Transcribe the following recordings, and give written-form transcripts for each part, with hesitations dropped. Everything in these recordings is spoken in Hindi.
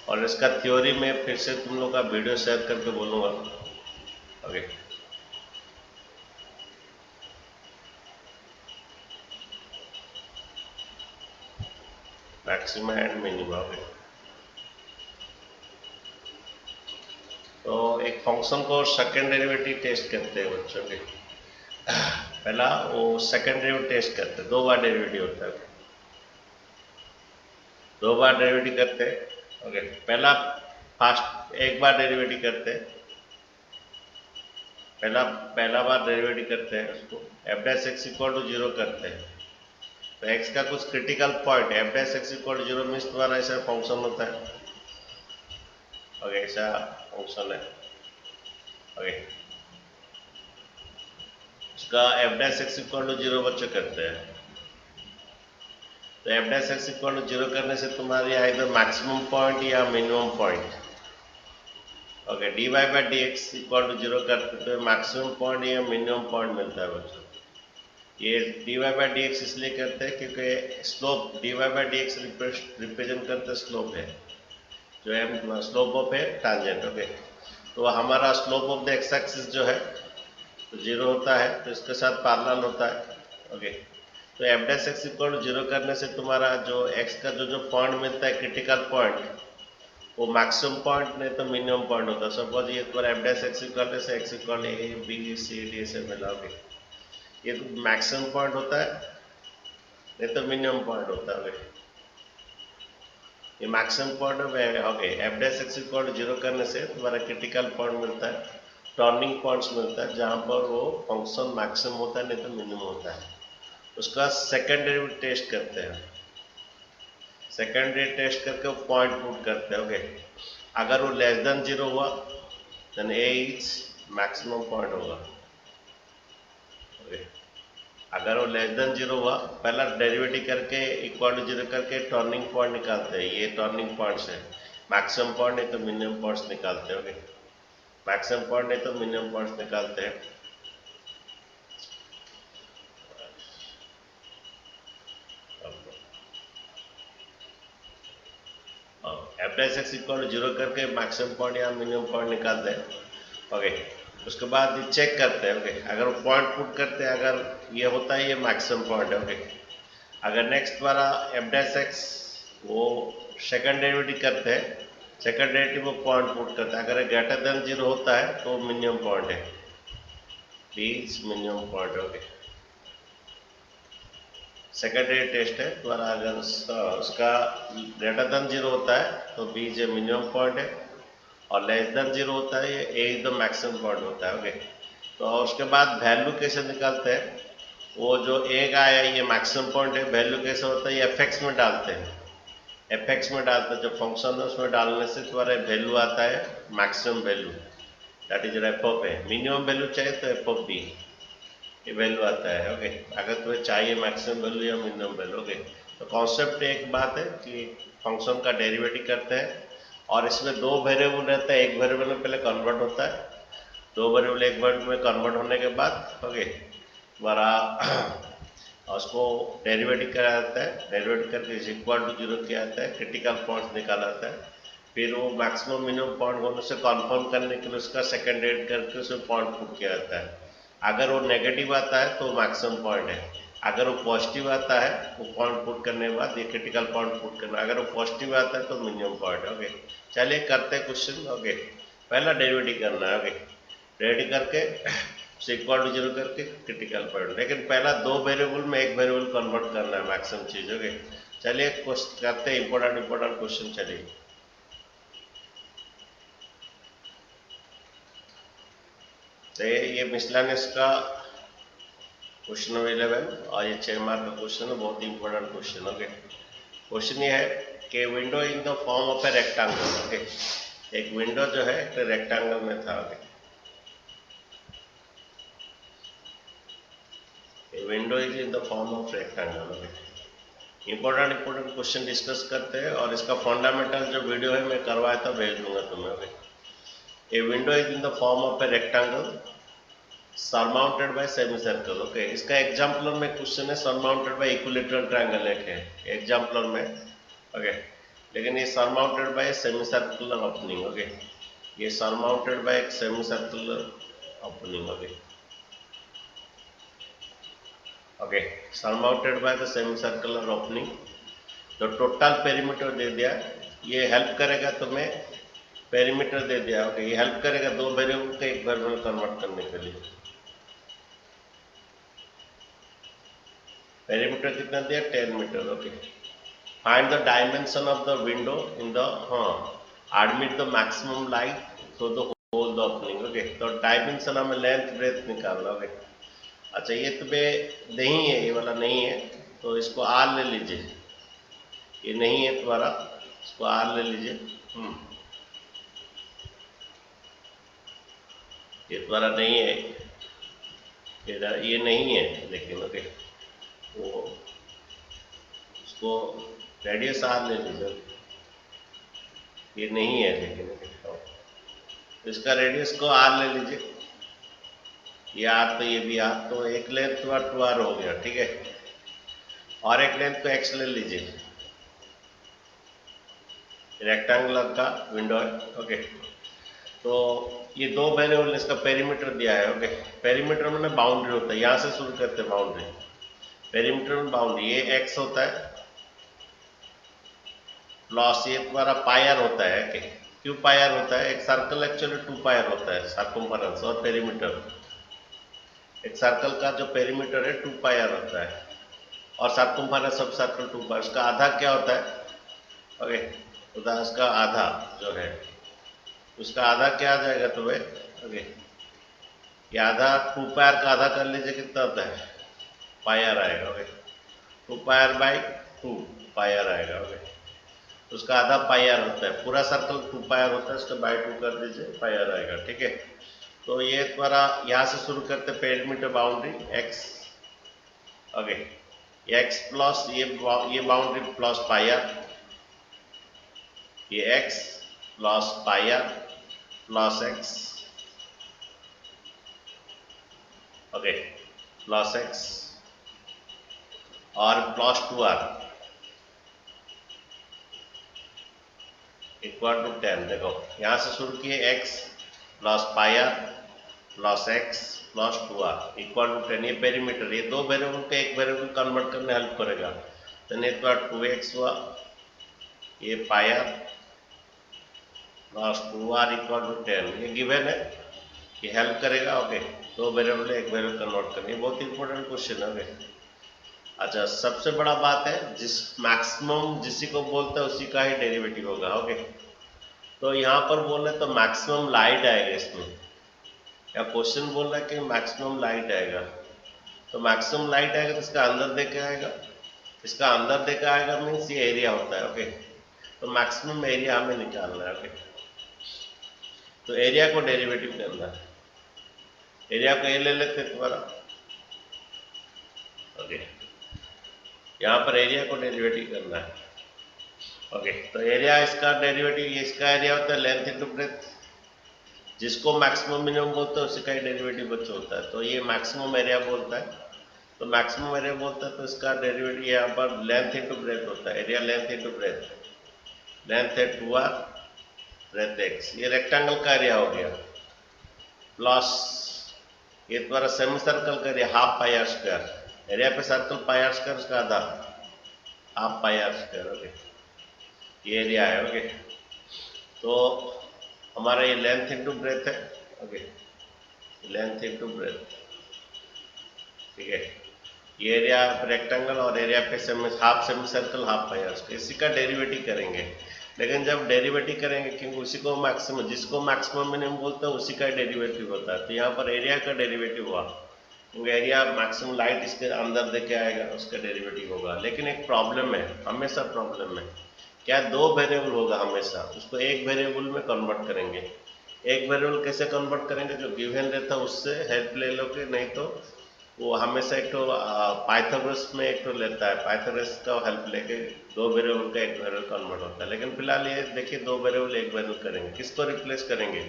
और इसका थ्योरी में फिर से तुम लोग का वीडियो शेयर करके बोलूँगा। Okay, maxima and minima. Okay, तो एक फंक्शन को सेकेंड डेरिवेटिव टेस्ट करते हैं बच्चों के। पहला वो सेकेंड डेरिवेटिव टेस्ट करते हैं, 2 बार डेरिवेटिव होता है, 2 बार डेरिवेटिव करते हैं। ओके, फर्स्ट 1 बार डेरिवेटिव करते हैं, पहला बार डेरिवेटिव करते हैं, उसको F dash X equal to 0 करते हैं। तो एक्स का कुछ critical point F dash X equal to 0 means तुम्हारा ऐसा फंक्शन होता है। ओके, ऐसा फंक्शन है। ओके, उसका F dash X equal to 0 बच्चे करते हैं। तो F dash X equal to 0 करने से तुम्हारी इधर मैक्सिमम पॉइंट या minimum point. Okay, D Y by D X equal to 0 करते तो मैक्सिमम पॉइंट या मिनिमम पॉइंट मिलता है बच्चों। ये D Y by D X इसलिए करते हैं क्योंकि slope D Y by D X represent करते स्लोप है, जो है स्लोप ऑफ है टांजेंट। ओके, तो हमारा slope of the x axis जो है तो 0 होता है, तो इसके साथ पैरेलल होता है। ओके, तो F dash X equal to 0 करने से तुम्हारा जो एक्स का जो पॉइंट मिलता है क्रिटिकल पॉइंट, वो मैक्सिमम पॉइंट नहीं तो मिनिमम पॉइंट होता है। सपोज ये तुम्हारा एफ डैश एक्स इक्वल से X equal A B C D से मिलाओगे, ये तो मैक्सिमम पॉइंट होता है नहीं तो मिनिमम पॉइंट होता है। ये मैक्सिमम पॉइंट है। Okay, F dash X equal to 0 करने से तुम्हारा क्रिटिकल पॉइंट मिलता है, टर्निंग पॉइंट्स मिलता है, जहां पर वो फंक्शन मैक्सिमम होता है नहीं तो मिनिमम होता है। उसका सेकेंड डेरिवेटिव टेस्ट करते हैं, सेकेंड डेरिवेटिव टेस्ट करके पॉइंट पुट करते हैं। ओके, अगर वो लेस देन 0 हुआ then A is maximum point होगा। ओके, अगर वो लेस देन 0 हुआ, पहला डेरिवेटिव करके इक्वल टू 0 करके टर्निंग पॉइंट निकालते हैं। ये टर्निंग पॉइंट्स है, मैक्सिमम पॉइंट नहीं तो मिनिमम पॉइंट्स निकालते हैं। ओके, मैक्सिमम पॉइंट नहीं तो मिनिमम पॉइंट्स निकालते हैं। F dash X equal to 0 करके मैक्सिमम पॉइंट या मिनिमम पॉइंट निकालते हैं। ओके, उसके बाद चेक करते हैं। ओके, अगर वो पॉइंट पुट करते हैं, अगर ये होता है ये मैक्सिमम पॉइंट है। ओके, अगर नेक्स्ट वाला एफ डैश एक्स वो सेकंड डेरिवेटिव करते हैं, सेकंड डेरिवेटिव वो पॉइंट पुट करते हैं, अगर ग्रेटर देन 0 होता है तो मिनिमम पॉइंट है, please minimum point. Okay, secondary test है तुम्हारा, अगर उसका ग्रेटर देन 0 होता है तो बी जो मिनिमम पॉइंट है, और लेस देन 0 होता है ये ए द मैक्सिमम पॉइंट होता है। ओके, तो उसके बाद वैल्यू कैसे निकालते हैं, वो जो ए का है ये मैक्सिमम पॉइंट है, वैल्यू कैसे होता है ये एफ एक्स में डालते हैं, एफ एक्स में डालते हैं, जो फंक्शन है उसमें डालने से तुम्हारा वैल्यू आता है maximum value, that is F of A. Minimum value चाहिए तो एफ ऑफ बी ये वैल्यू आता है। ओके, अगर तुम्हें चाहिए मैक्सिमम वैल्यू या मिनिमम वैल्यू। ओके, तो कॉन्सेप्ट एक बात है कि फंक्शन का डेरिवेटिव करते हैं, और इसमें 2 वेरिएबल रहता है, एक वेरिएबल में पहले कन्वर्ट होता है, 2 वेरिएबल एक वेरिएबल में कन्वर्ट होने के बाद ओके हमारा उसको डेरिवेटिव करा जाता है, डेरिवेटिव करके इक्वल टू 0 किया जाता है, क्रिटिकल पॉइंट्स निकाला जाता है, फिर वो मैक्सिमम मिनिमम पॉइंट होने से कंफर्म करने के लिए उसका सेकंड डेरिवेटिव करके उसमें पॉइंट पुट किया जाता है। अगर वो नेगेटिव आता है तो मैक्सिमम पॉइंट है, अगर वो पॉजिटिव आता है वो पॉइंट पुट करने के बाद ये क्रिटिकल पॉइंट पुट करना, अगर वो पॉजिटिव आता है तो मिनिमम पॉइंट। ओके, चलिए करते हैं क्वेश्चन। ओके, पहला डेरिवेटिव करना है। ओके, डेरिवेटिव करके इक्वल टू 0 करके क्रिटिकल पॉइंट, लेकिन पहला 2 वेरिएबल में एक वेरिएबल कन्वर्ट करना है मैक्सिमम चीज। ओके, चलिए करते हैं इंपॉर्टेंट क्वेश्चन। चलिए तो ये मिसलेनियस का क्वेश्चन नंबर 11 और ये 6 मार्क का क्वेश्चन है, बहुत ही इंपॉर्टेंट क्वेश्चन। ओके, क्वेश्चन ये है कि window in the form of a rectangle. Okay, एक विंडो जो है एक रेक्टेंगल में था। Okay, window is in the form of rectangle. Okay, important question discuss करते हैं, और इसका फंडामेंटल जो वीडियो है मैं करवाया था, भेज दूंगा तुम्हें। Okay, a window is in the form of a rectangle surmounted bye semi circle. Okay, इसका एग्जाम्पलर में क्वेश्चन है सरमाउंटेड बाय इक्विलेटरल ट्रायंगल एक है एग्जाम्पलर में। ओके, लेकिन ये surmounted bye semi circular opening. Okay, ये सरमाउंटेड बाय एक semi circular opening. Okay okay, surmounted by the semi circular opening. तो टोटल पेरीमीटर दे दिया, ये हेल्प करेगा तुम्हें, पेरीमीटर दे दिया। ओके, ये हेल्प करेगा दो वेरिएबल को एक वेरिएबल में कन्वर्ट करने के लिए। पेरीमीटर कितना दिया, 10 metre. Okay, find the dimension of the window in the admit the maximum light through the hole the opening. Okay, तो डायमेंशन हमें लेंथ ब्रेथ निकालना। ओके, अच्छा ये तुम्हें नहीं है, ये वाला नहीं है, तो इसको आर ले लीजिए। ये नहीं है तुम्हारा, इसको आर ले लीजिए। ये तुम्हारा नहीं है, ये नहीं है लेकिन। ओके, वो इसको रेडियस आर ले लीजिए। ये नहीं है लेकिन। तो इसका रेडियस को आर ले लीजिए। ये आर तो ये भी आर, तो एक लेंथ तुम्हारा 2r हो गया। ठीक है, और एक लेंथ को x ले लीजिए। रेक्टेंगुलर का विंडो है। ओके, तो ये दो वेरिएबल, इसका पेरीमीटर दिया है। ओके, पेरीमीटर में बाउंड्री होता है, यहां से शुरू करते हैं बाउंड्री। पेरीमीटर में बाउंड्री ये x होता है प्लस ये तुम्हारा पायर होता है। ओके, क्यों पायर होता है, एक सर्कल एक्चुअली 2 पायर होता है, सर्कमफेरेंस और पेरीमीटर। एक सर्कल का जो पेरीमीटर है 2 पायर होता है, और सर्कमफेरेंस ऑफ सर्कल 2 पायर। उसका आधा क्या होता है, ओके, तो उसका आधा जो है, उसका आधा क्या आ जाएगा तुम्हें। ओके, ये आधा 2 पायर का आधा कर लीजिए, कितना होता है, पायर आएगा। ओके, 2 पायर बाई 2 पायर आएगा। ओके, उसका आधा पायर होता है, पूरा सर्कल 2 पायर होता है, उसका बाई 2 कर दीजिए, पायर आएगा। ठीक है, तो ये तुम्हारा यहां से शुरू करते perimeter boundary x। Okay, x plus ये बाउंड्री प्लस पायर, ये x plus pi r plus x। Okay, plus x और प्लस 2r इक्वल टू 10। देखो यहां से शुरू किए x plus pi r plus x plus 2r equal to 10। ये पेरीमीटर, ये दो वेरिएबल को एक वेरिएबल कन्वर्ट करने हेल्प करेगा। तो ये तो 2x हुआ, ये pier plus 2r equal to 10, ये गिवन है, ये हेल्प करेगा। ओके, दो वेरिएबल एक वेरिएबल कन्वर्ट करनी, बहुत इंपॉर्टेंट क्वेश्चन है। ओके, अच्छा सबसे बड़ा बात है, जिस मैक्सिमम जिसी को बोलते हैं उसी का ही डेरिवेटिव होगा। ओके, तो यहाँ पर बोल रहे तो मैक्सिमम लाइट आएगा इसमें, या क्वेश्चन बोल रहा है कि मैक्सिमम लाइट आएगा, तो मैक्सिमम लाइट आएगा तो इसका अंदर देके आएगा, इसका अंदर देके आएगा मीन्स ये एरिया होता है। ओके, तो मैक्सिमम एरिया हमें निकालना है। ओके, तो एरिया को डेरिवेटिव करना है, एरिया को ये ले लेते तुम्हारा। ओके, यहाँ पर एरिया को डेरिवेटिव करना है। ओके, तो एरिया इसका डेरिवेटिव, ये इसका एरिया होता है लेंथ इनटू ब्रेथ, जिसको मैक्सिमम मिनिमम बोलते हैं उसी का ही डेरिवेटिव बच्चा होता है। तो ये मैक्सिमम एरिया बोलता है, तो मैक्सिमम एरिया बोलता है, तो इसका डेरिवेटिव यहाँ पर लेंथ इनटू ब्रेथ होता है। Area length into breadth, length है 2r ब्रेथ x, ये रेक्टेंगल का एरिया हो गया, प्लस ये तुम्हारा सेमी सर्कल का area half pi are square, area पे सर्कल पाई आर स्क्वायर, उसका आधा half pi are square. Okay, ये एरिया है। ओके, तो हमारा ये लेंथ इनटू ब्रेथ है। ओके, लेंथ इनटू ब्रेथ, ठीक है, ये एरिया रेक्टेंगल और एरिया पे half semi circle half pi are square, इसी का डेरिवेटिव करेंगे। लेकिन जब डेरिवेटिव करेंगे, क्योंकि उसी को मैक्सिमम, जिसको मैक्सिमम मिनिमम बोलते हैं उसी का डेरिवेटिव होता है, तो यहाँ पर एरिया का डेरिवेटिव हुआ, क्योंकि एरिया मैक्सिमम लाइट इसके अंदर देके आएगा, उसका डेरिवेटिव होगा। लेकिन एक प्रॉब्लम है, हमेशा प्रॉब्लम है क्या, दो वेरिएबल होगा हमेशा, उसको एक वेरिएबल में कन्वर्ट करेंगे। एक वेरिएबल कैसे कन्वर्ट करेंगे, जो गिवन रहता है उससे हेल्प ले लोगे, नहीं तो वो हमेशा एक तो पाइथागोरस में एक तो लेता है, पाइथागोरस का हेल्प लेके दो वेरिएबल का एक वेरिएबल कन्वर्ट होता है। लेकिन फिलहाल ये देखिए दो वेरिएबल एक वेरिएबल करेंगे, किसको रिप्लेस करेंगे,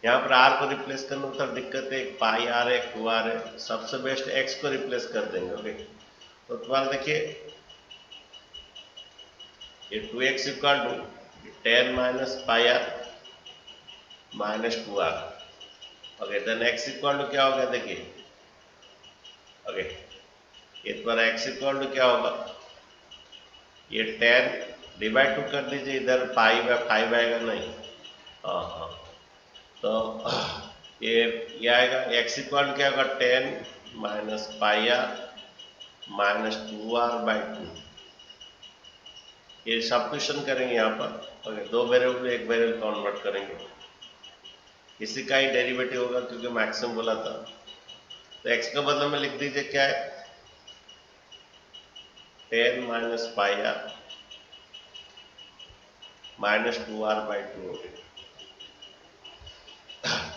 यहाँ पर r को रिप्लेस करने में थोड़ा दिक्कत है, एक पाई r है, एक 2r है, सबसे बेस्ट x को रिप्लेस कर देंगे। ओके, तो तुम्हारा देखिए ये 2x equal to 10 minus pi R minus 2r। Okay, then x equal to क्या होगा देखिए। ओके, इस पर x इक्वल टू क्या होगा, ये 10 डिवाइड टू कर दीजिए, इधर पाई बाय 5 आएगा नहीं। हाँ हाँ, तो ये आएगा x इक्वल क्या होगा 10 minus pi R minus 2r by 2। ये सब्स्टिट्यूशन करेंगे यहाँ पर। ओके, दो वेरिएबल एक वेरिएबल कन्वर्ट करेंगे, इसी का ही डेरिवेटिव होगा क्योंकि मैक्सिमम बोला था। तो x का बदले में लिख दीजिए क्या है 10 minus pi R minus 2r by 2।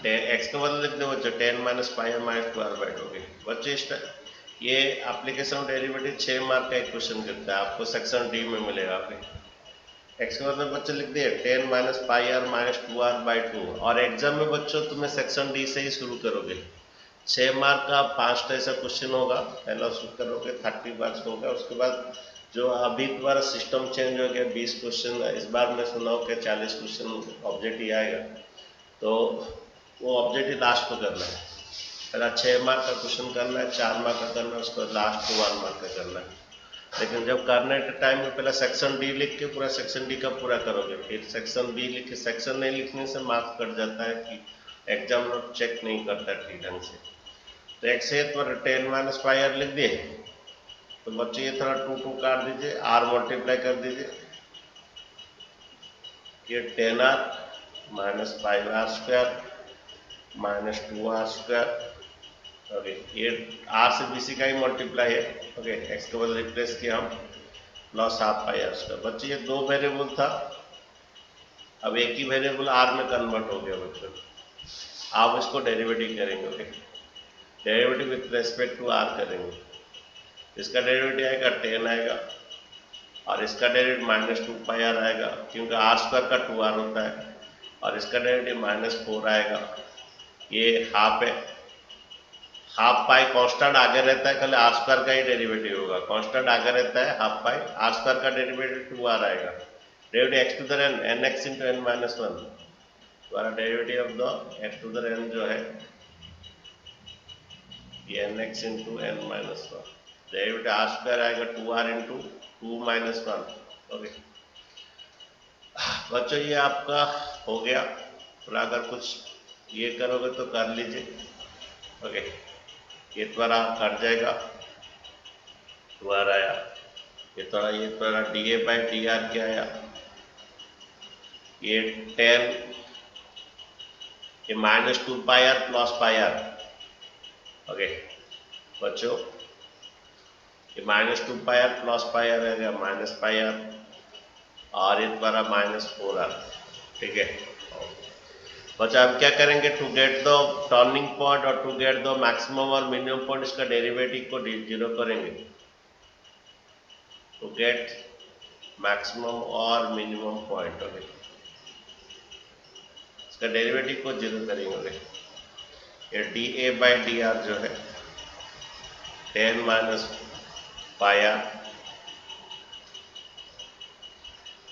X का बदले लिख दो बच्चों 10 minus pi R minus 2r by 2। बच्चों ये एप्लीकेशन डेरिवेटिव 6 मार्क का एक क्वेश्चन करता है, आपको सेक्शन डी में मिलेगा। एक्स का मतलब बच्चों लिख दिए 10 minus pi R minus 2r by 2। और एग्जाम में बच्चों तुम्हें सेक्शन डी से ही शुरू करोगे। 6 मार्क का 5 ऐसा क्वेश्चन होगा, पहला शुरू करोगे 30 मार्क्स होगा। उसके बाद जो अभी तुम्हारा सिस्टम चेंज हो गया 20 क्वेश्चन, इस बार मैं सुना हूँ कि 40 क्वेश्चन ऑब्जेक्टिव आएगा, तो वो ऑब्जेक्टिव लास्ट को करना है। पहला 6 मार्क का क्वेश्चन करना है, 4 मार्क का करना है, उसके बाद लास्ट को 1 मार्क का करना है। लेकिन जब करने के टाइम में पहले सेक्शन डी लिख के पूरा सेक्शन डी का पूरा करोगे, फिर सेक्शन बी लिख के। सेक्शन नहीं लिखने से मार्क्स कट जाता है कि एग्जाम लोग चेक नहीं करता ठीक ढंग से। तो एक से पर 10 माइनस पाई आर लिख दिए, तो बच्चे ये थोड़ा 2 काट दीजिए, आर मल्टीप्लाई कर दीजिए, ये 10r minus 5r square minus 2r square. Okay, ये आर से बीसी का ही मल्टीप्लाई है। ओके, एक्स के बदले रिप्लेस किया हम plus half pi are square. बच्चे ये दो वेरिएबल था, अब एक ही वेरिएबल आर में कन्वर्ट हो गया बच्चों। आप इसको डेरिवेटिव करेंगे। Okay, derivative with respect to R करेंगे। इसका डेरिवेटिव आएगा 10 आएगा, और इसका डेरिवेटिव माइनस 2 पाई आर आएगा, क्योंकि आर स्क्वायर का 2r होता है। और इसका डेरिवेटिव माइनस 4 आएगा, ये हाफ है। हाफ पाई कांस्टेंट आगे रहता है, कल आर स्क्वायर का ही डेरिवेटिव होगा। कांस्टेंट आगे रहता है हाफ पाई, आर स्क्वायर का डेरिवेटिव 2r आएगा। Derivative X to the N N X into N minus 1, द्वारा derivative of the X to the N जो है ये N X into N minus 1। Derivative R square आएगा 2r इंटू 2 माइनस 1। ओके बच्चों, ये आपका हो गया। थोड़ा अगर कुछ ये करोगे तो कर लीजिए। ओके, ये द्वारा कट जाएगा, 2r आया। ये थोड़ा d A by D r क्या आया, ये 10, ये minus 2 pi are plus pi r. Okay बच्चों, ये minus 2 pi are plus pi r आ गया माइनस पाई आर, और ये द्वारा माइनस 4r। ठीक है बच्चा, अब क्या करेंगे to get the turning point और टू गेट द मैक्सिमम और मिनिमम पॉइंट, इसका डेरिवेटिव को जीरो करेंगे। टू गेट मैक्सिमम और मिनिमम पॉइंट, ओके इसका डेरिवेटिव को जीरो करेंगे। ये D A by D R जो है 10 minus pi R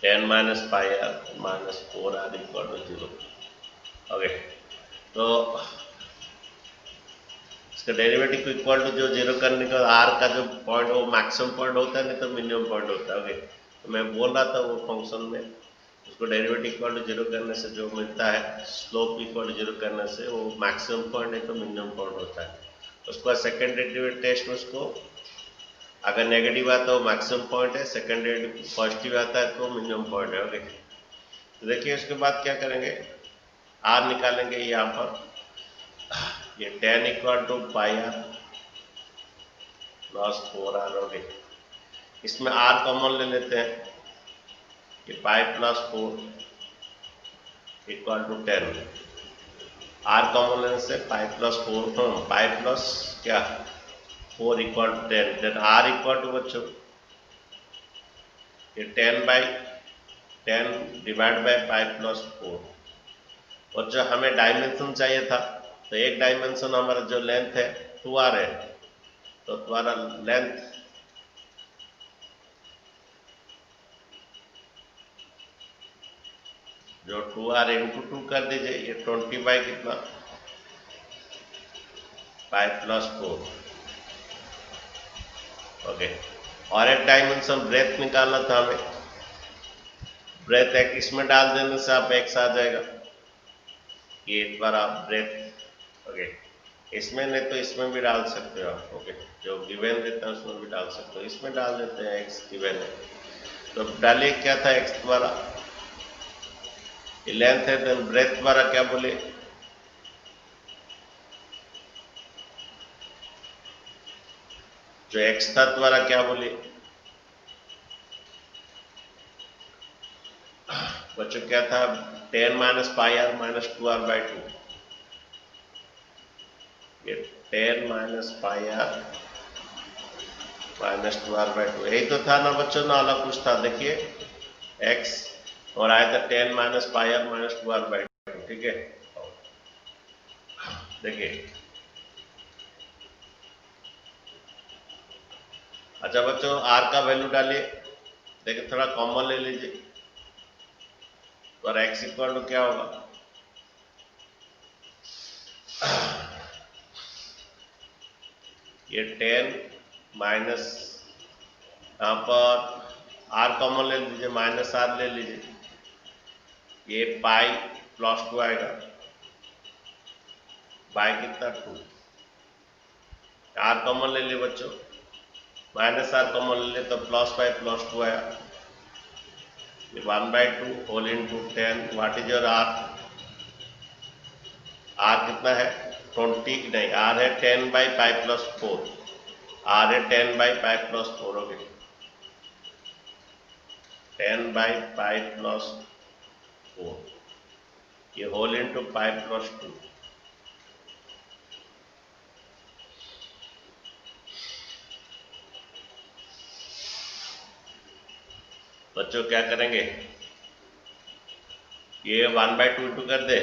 10 minus pi R minus 4r equal to 0। Okay, तो इसका डेरिवेटिव को इक्वल टू जो जीरो करने का आर का जो पॉइंट वो मैक्सिमम पॉइंट होता है, नहीं तो मिनिमम पॉइंट होता है। ओके, तो मैं बोल रहा था वो फंक्शन में उसको डेरिवेटिव इक्वल टू जीरो करने से जो मिलता है, स्लोप इक्वल टू जीरो करने से वो मैक्सिमम पॉइंट नहीं तो मिनिमम पॉइंट होता है। उसके बाद सेकेंड डेरिवेटिव टेस्ट में उसको अगर नेगेटिव आता है वो मैक्सिमम पॉइंट है, सेकेंड डेरिवेटिव पॉजिटिव आता है तो मिनिमम पॉइंट है। ओके, तो देखिए उसके बाद क्या करेंगे, आर निकालेंगे यहाँ पर, ये 10 equal to pi are plus 4r। Okay, इसमें r कॉमन ले लेते हैं, ये pi plus 4 equal to 10। r common लेने से पाई प्लस 4 पाई प्लस क्या 4 equal to 10। Then r equal to बच्चों ये 10 by 10 divide by pi plus 4। बच्चों हमें डायमेंशन चाहिए था, तो एक डायमेंशन हमारा जो लेंथ है 2r है, तो तुम्हारा लेंथ जो 2r इंटू 2 कर दीजिए, ये 20 बाई कितना 5 प्लस 4। ओके, और एक डायमेंशन ब्रेथ निकालना था हमें। ब्रेथ एक इसमें डाल देने से आप एक्स आ जाएगा, ये एक बार आप ब्रेथ। ओके, इसमें नहीं तो इसमें भी डाल सकते हो आप। ओके, जो गिवन देता है उसमें भी डाल सकते हो, इसमें डाल देते हैं एक्स गिवन है तो डालिए क्या था एक्स द्वारा, लेंथ है, देन ब्रेथ द्वारा क्या बोले, जो एक्स था द्वारा क्या बोले बच्चों, क्या था 10 minus pi R minus 2r by 2। ये 10 minus pi R minus 2r by 2 यही तो था ना बच्चों ना, अलग कुछ था। देखिए x और आया था 10 minus pi R minus 2r by 2। ठीक है, देखिए अच्छा बच्चों r का वैल्यू डालिए, देखिए थोड़ा कॉमन ले लीजिए, और x इक्वल टू क्या होगा, ये 10 माइनस, यहाँ पर r कॉमन ले लीजिए, माइनस r ले लीजिए, ये पाई प्लस 2 आएगा, बाई कितना 2, r कॉमन ले लिए बच्चों, माइनस r कॉमन ले लिए तो प्लस बाई प्लस 2 आया, 1/2 whole into 10, what is your r, r कितना है 20, नहीं r है 10 बाई 5 प्लस 4, r है 10 by 5 plus 4। Okay, 10 by 5 plus 4, ये होल इंटू 5 प्लस 2। बच्चों क्या करेंगे, ये 1/2 इंटू कर दे,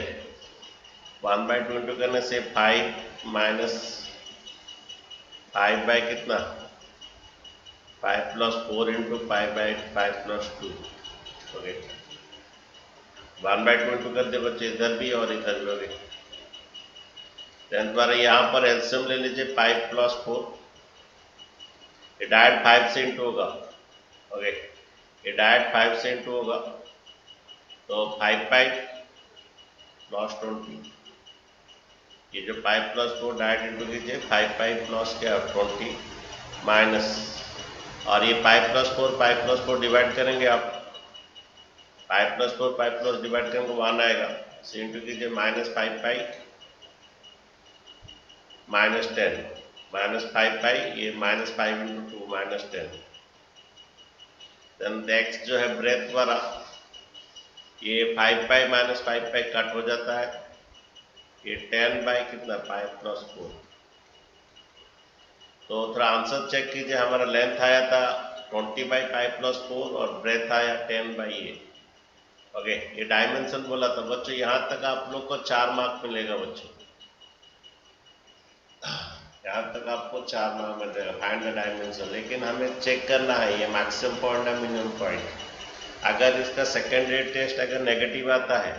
1/2 इंटू करने से 5 माइनस 5 बाई कितना 5 plus 4 into 5 by 5 plus 2। Okay, 1/2 into कर दे बच्चे, इधर भी और इधर भी। ओके, देन द्वारा यहाँ पर एलसीएम ले लीजिए 5 प्लस 4, ये डायरेक्ट 5 से इंटू होगा। ओके, ये डायरेक्ट 5 से इंटू होगा तो 5 पाई प्लस 20, ये जो 5 प्लस 4 डायरेक्ट इंटू कीजिए, 5 पाई प्लस क्या 20 माइनस, और ये 5 प्लस 4 5 प्लस 4 डिवाइड करेंगे आप, 5 प्लस 4 5 प्लस डिवाइड करेंगे 1 आएगा, इसे इंटू कीजिए minus 5 pi minus 10, minus 5 pi, ये minus 5 into 2 minus 10। Then X जो है ब्रेथ वाला, ये 5 पाई माइनस 5 पाई कट हो जाता है, ये 10 बाई कितना 5 प्लस 4। तो थोड़ा आंसर चेक कीजिए, हमारा लेंथ आया था 20 बाई 5 प्लस 4 और ब्रेथ आया 10 बाई 8। ओके, ये डायमेंशन बोला था बच्चों, यहाँ तक आप लोग को 4 मार्क मिलेगा बच्चों, यहाँ तक आपको 4 मार्क मिल जाएगा, फाइंड द डायमेंशन। लेकिन हमें चेक करना है ये मैक्सिमम पॉइंट है मिनिमम पॉइंट। अगर इसका सेकेंड रेट टेस्ट अगर नेगेटिव आता है,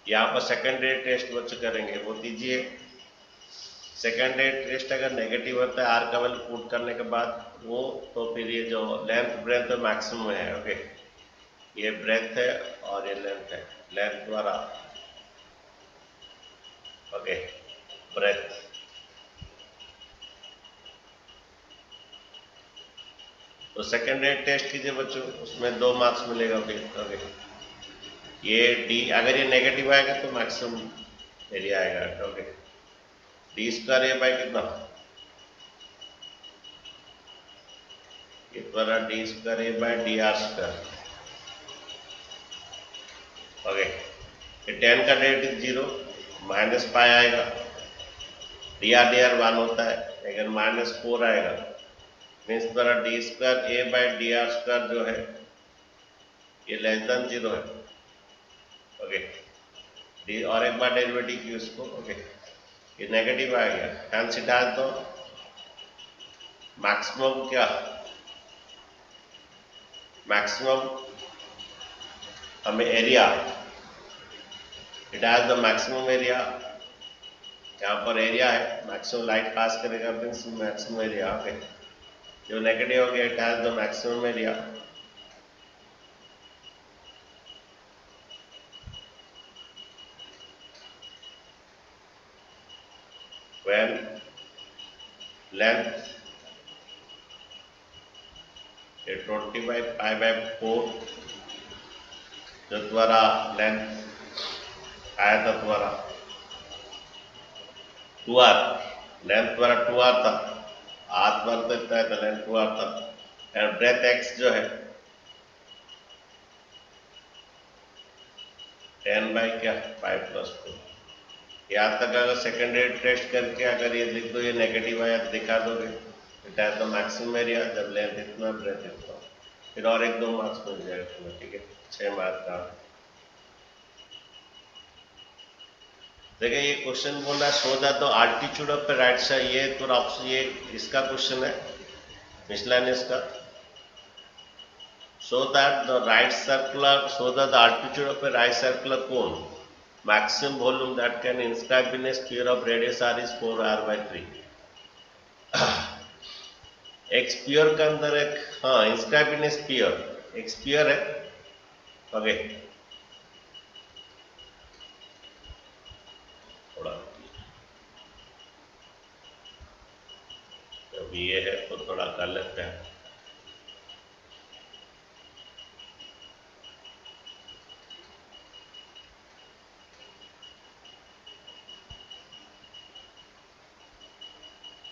यहाँ पर सेकेंड रेट टेस्ट बच्चों करेंगे, वो दीजिए। सेकेंड रेट टेस्ट अगर नेगेटिव होता है आर का वैल्यू पुट करने के बाद वो, तो फिर ये जो लेंथ ब्रेथ मैक्सिमम है। ओके, ये ब्रेथ है और ये लेंथ है, लेंथ द्वारा ओके ब्रेथ। तो सेकेंड रेट टेस्ट कीजिए बच्चों, उसमें 2 मार्क्स मिलेगा। ओके, ये डी अगर ये नेगेटिव आएगा तो मैक्सिमम एरिया आएगा। Okay, D square A by कितना, ये द्वारा D square A by D R square. Okay, ये 10 का डेरिवेटिव 0, माइनस पाई आएगा, डी आर 1 होता है, अगर माइनस 4 आएगा मीन्स द्वारा D square A by D R square जो है ये लेस देन 0 है। ओके, डी और एक बार डेरिवेटिव की उसको। ओके, ये नेगेटिव आ गया, हैंस इट हैज दो मैक्सिमम क्या, मैक्सिमम हमें area, it has the maximum area, यहाँ पर एरिया है, मैक्सिमम लाइट पास करेगा मीन्स मैक्सिमम एरिया। ओके, जो नेगेटिव हो गया it has the maximum area. when length ये 20 by pi by 4 जो द्वारा लेंथ आया था द्वारा 2r, लेंथ द्वारा 2r था, r द्वारा तो इतना है तो लेंथ 2r था, और ब्रेथ x जो है 10 by क्या 5 plus 4। यहाँ तक अगर सेकेंडरी टेस्ट करके अगर ये लिख दो, ये नेगेटिव आया तो दिखा दोगे, it has the maximum area, जब लेंथ इतना ब्रेथ इतना, फिर और 1-2 मार्क्स मिल जाएगा तुम्हें। ठीक है, 6 मार्क्स का। देखिए ये क्वेश्चन बोल रहा है show that the altitude of the right side, ये तो ऑप्शन ये इसका क्वेश्चन है मिसलेनियस का। Show that the right circular, show that the altitude of the right circular cone maximum volume that can inscribe in a sphere of radius r is 4r/3। एक स्पीयर के अंदर एक, हाँ इंस्क्राइब इन स्पीयर, एक स्पीयर है। ओके, थोड़ा अभी ये है तो थोड़ा कर लेते हैं।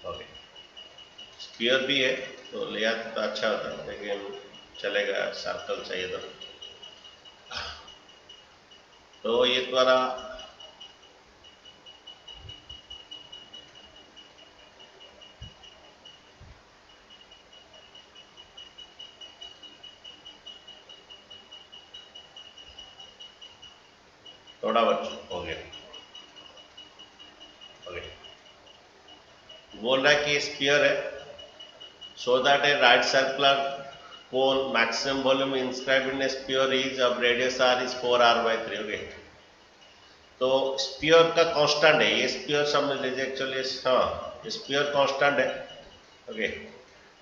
ओके, स्पीयर भी है तो लिया तो अच्छा होता है, लेकिन चलेगा, सर्कल चाहिए तो ये द्वारा थोड़ा बच्चों हो गया। ओके, बोल रहा है कि स्पीयर है, so that A right circular cone maximum volume inscribe in a sphere is of radius r is 4r/3। Okay, तो स्पीयर का कांस्टेंट है, ये स्पीयर समझ लीजिए एक्चुअली, हाँ स्पीयर कांस्टेंट है। ओके,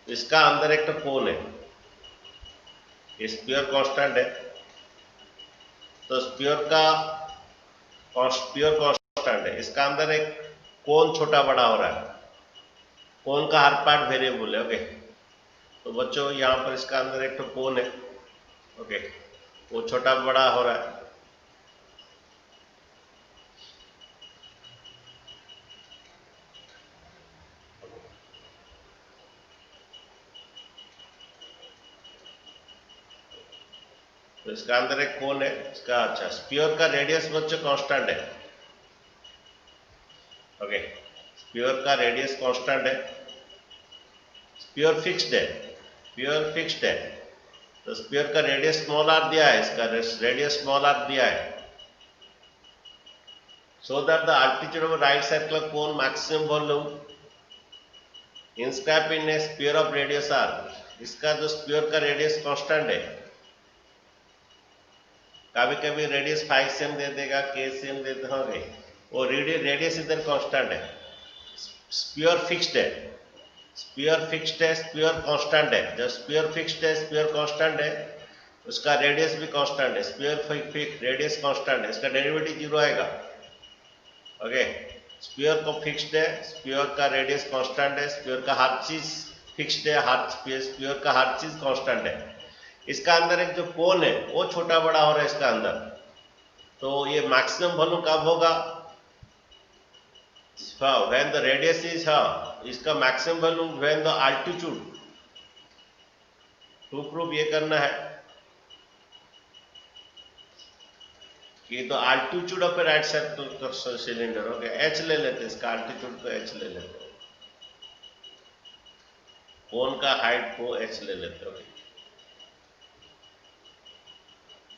इसका अंदर एक तो कोन है, ये स्पीयर कांस्टेंट है, तो स्पीयर कांस्टेंट है, इसका अंदर एक कोन छोटा बड़ा हो रहा है, कोन का हर पार्ट वेरिएबल है। ओके, तो बच्चों यहाँ पर इसका अंदर एक तो कोन है, ओके वो छोटा बड़ा हो रहा है। तो इसका अंदर एक कोन है इसका। अच्छा, स्पीयर का रेडियस बच्चों कांस्टेंट है। ओके, स्पीयर का रेडियस कांस्टेंट है, स्पीयर फिक्स्ड है, स्पीयर फिक्स्ड है, तो स्पीयर का रेडियस स्मॉल आर दिया है, इसका रेडियस स्मॉल आर दिया है। So that the altitude of right circular cone maximum volume inscribe in a sphere of radius R, इसका जो स्पीयर का रेडियस कांस्टेंट है, कभी कभी रेडियस 5 सेम दे देगा, k सेम दे देंगे, वो रेडियस इधर कांस्टेंट है, स्पीयर फिक्स्ड है, स्पीयर फिक्स्ड है, स्पीयर कांस्टेंट है। जब स्पीयर फिक्स्ड है, स्पीयर कांस्टेंट है, उसका रेडियस भी कांस्टेंट है, स्पीयर रेडियस कांस्टेंट है, इसका डेरिवेटिव 0 आएगा। ओके, स्पीयर को फिक्स्ड है, स्पीयर का रेडियस कांस्टेंट है, स्पीयर का हर चीज फिक्स्ड है, हर स्पीयर का हर चीज कांस्टेंट है। इसका अंदर एक जो कोन है वो छोटा बड़ा हो रहा है इसका अंदर, तो ये मैक्सिमम वॉल्यूम कब होगा, व्हेन द रेडियस इज, इसका maximum volume when the altitude, to proof ये करना है कि तो altitude of a right circular cylinder, okay h ले लेते, इसका अल्टीट्यूड को h ले लेते, कोन का हाइट को h ले लेते। ओके,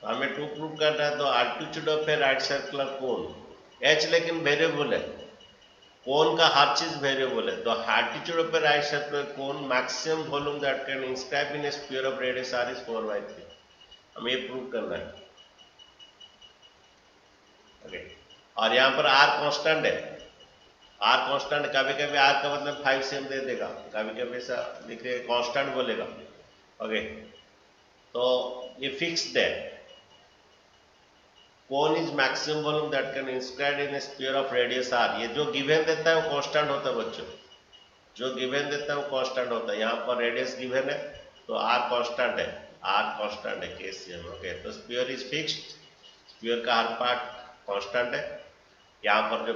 हमें टू प्रूव करना है, तो altitude of a right circular cone h लेकिन वेरिएबल है, कोन का हर चीज वेरिएबल है, तो altitude of a right circular cone maximum volume that can inscribe in A sphere of radius r is 4/3। हमें ये प्रूव करना है। ओके। और यहाँ पर आर कांस्टेंट है, आर कांस्टेंट, कभी कभी आर का मतलब 5 सेम दे देगा, कभी कभी ऐसा लिखे कांस्टेंट बोलेगा। ओके, तो ये फिक्स्ड है। Cone is maximum volume that can inscribe in sphere of radius R. ये जो गिवन देता है वो कांस्टेंट होता है बच्चों, जो गिवन देता है वो कांस्टेंट होता है। यहाँ पर रेडियस गिवन है तो आर कांस्टेंट है, आर कांस्टेंट है KCM। ओके, तो स्फीयर इज फिक्स्ड, स्फीयर का हर पार्ट कांस्टेंट है। यहाँ पर जो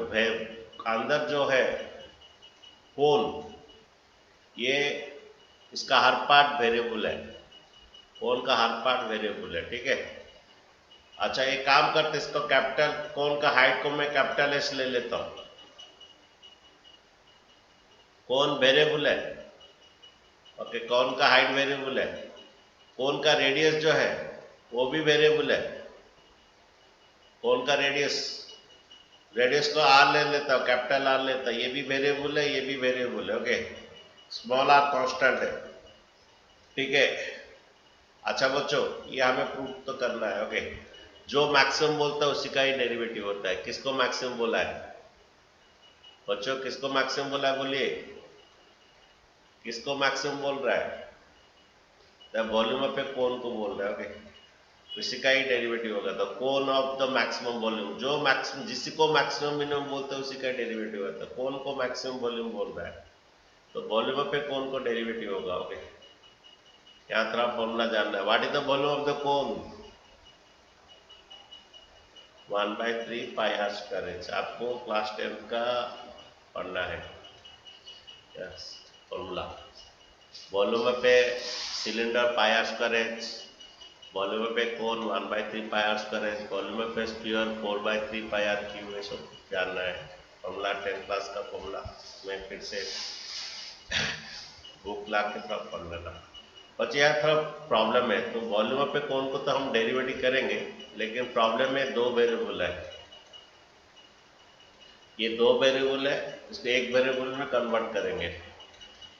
अंदर जो है कोन, ये इसका हर पार्ट वेरिएबल है, कोन का हर पार्ट वेरिएबल है, ठीक है। अच्छा, एक काम करते, इसको कैपिटल कोन का हाइट को मैं कैपिटल S ले लेता हूं। कोन वेरिएबल है, ओके, कोन का हाइट वेरिएबल है, कोन का रेडियस जो है वो भी वेरिएबल है, कोन का रेडियस, रेडियस को R ले लेता हूं, कैपिटल R लेता, ये भी वेरिएबल है, ये भी वेरिएबल है। ओके, स्मॉल r कांस्टेंट है, ठीक है। अच्छा बच्चों, ये हमें प्रूव तो करना है। ओके, जो मैक्सिमम बोलता है उसी का ही डेरिवेटिव होता है। किसको मैक्सिमम बोला है बच्चों, किसको मैक्सिमम बोला है, बोलिए किसको मैक्सिमम बोल रहा है, वॉल्यूम पे कोन को बोल रहा है। ओके, उसी का ही डेरिवेटिव होगा, तो cone of the maximum volume, जो मैक्सिमम, जिसी को मैक्सिमम मिनिमम बोलते हैं उसी का डेरिवेटिव होता है। कोन को मैक्सिमम वॉल्यूम बोल रहा है तो वॉल्यूम पे कोन को डेरिवेटिव होगा। ओके, यहाँ थोड़ा फॉर्मूला जानना है। What is the volume of the cone, 1/3 pi are square H. आपको क्लास 10 का पढ़ना है। यस, फॉर्मूला वॉल्यूम पे cylinder pi are square H, volume पे cone 1/3 pi are square H, volume पे स्फीयर 4/3 पाई आर क्यूब, ये सब जानना है। फॉर्मूला 10 क्लास का फॉर्मूला मैं फिर से बुक ला के थोड़ा पढ़ लेना। बच्चे यहाँ थोड़ा प्रॉब्लम है, तो वॉल्यूम पे कोन को तो हम डेरिवेटिव करेंगे, लेकिन प्रॉब्लम में दो वेरिएबल है, ये दो वेरिएबल है, इसको एक वेरिएबल में कन्वर्ट करेंगे।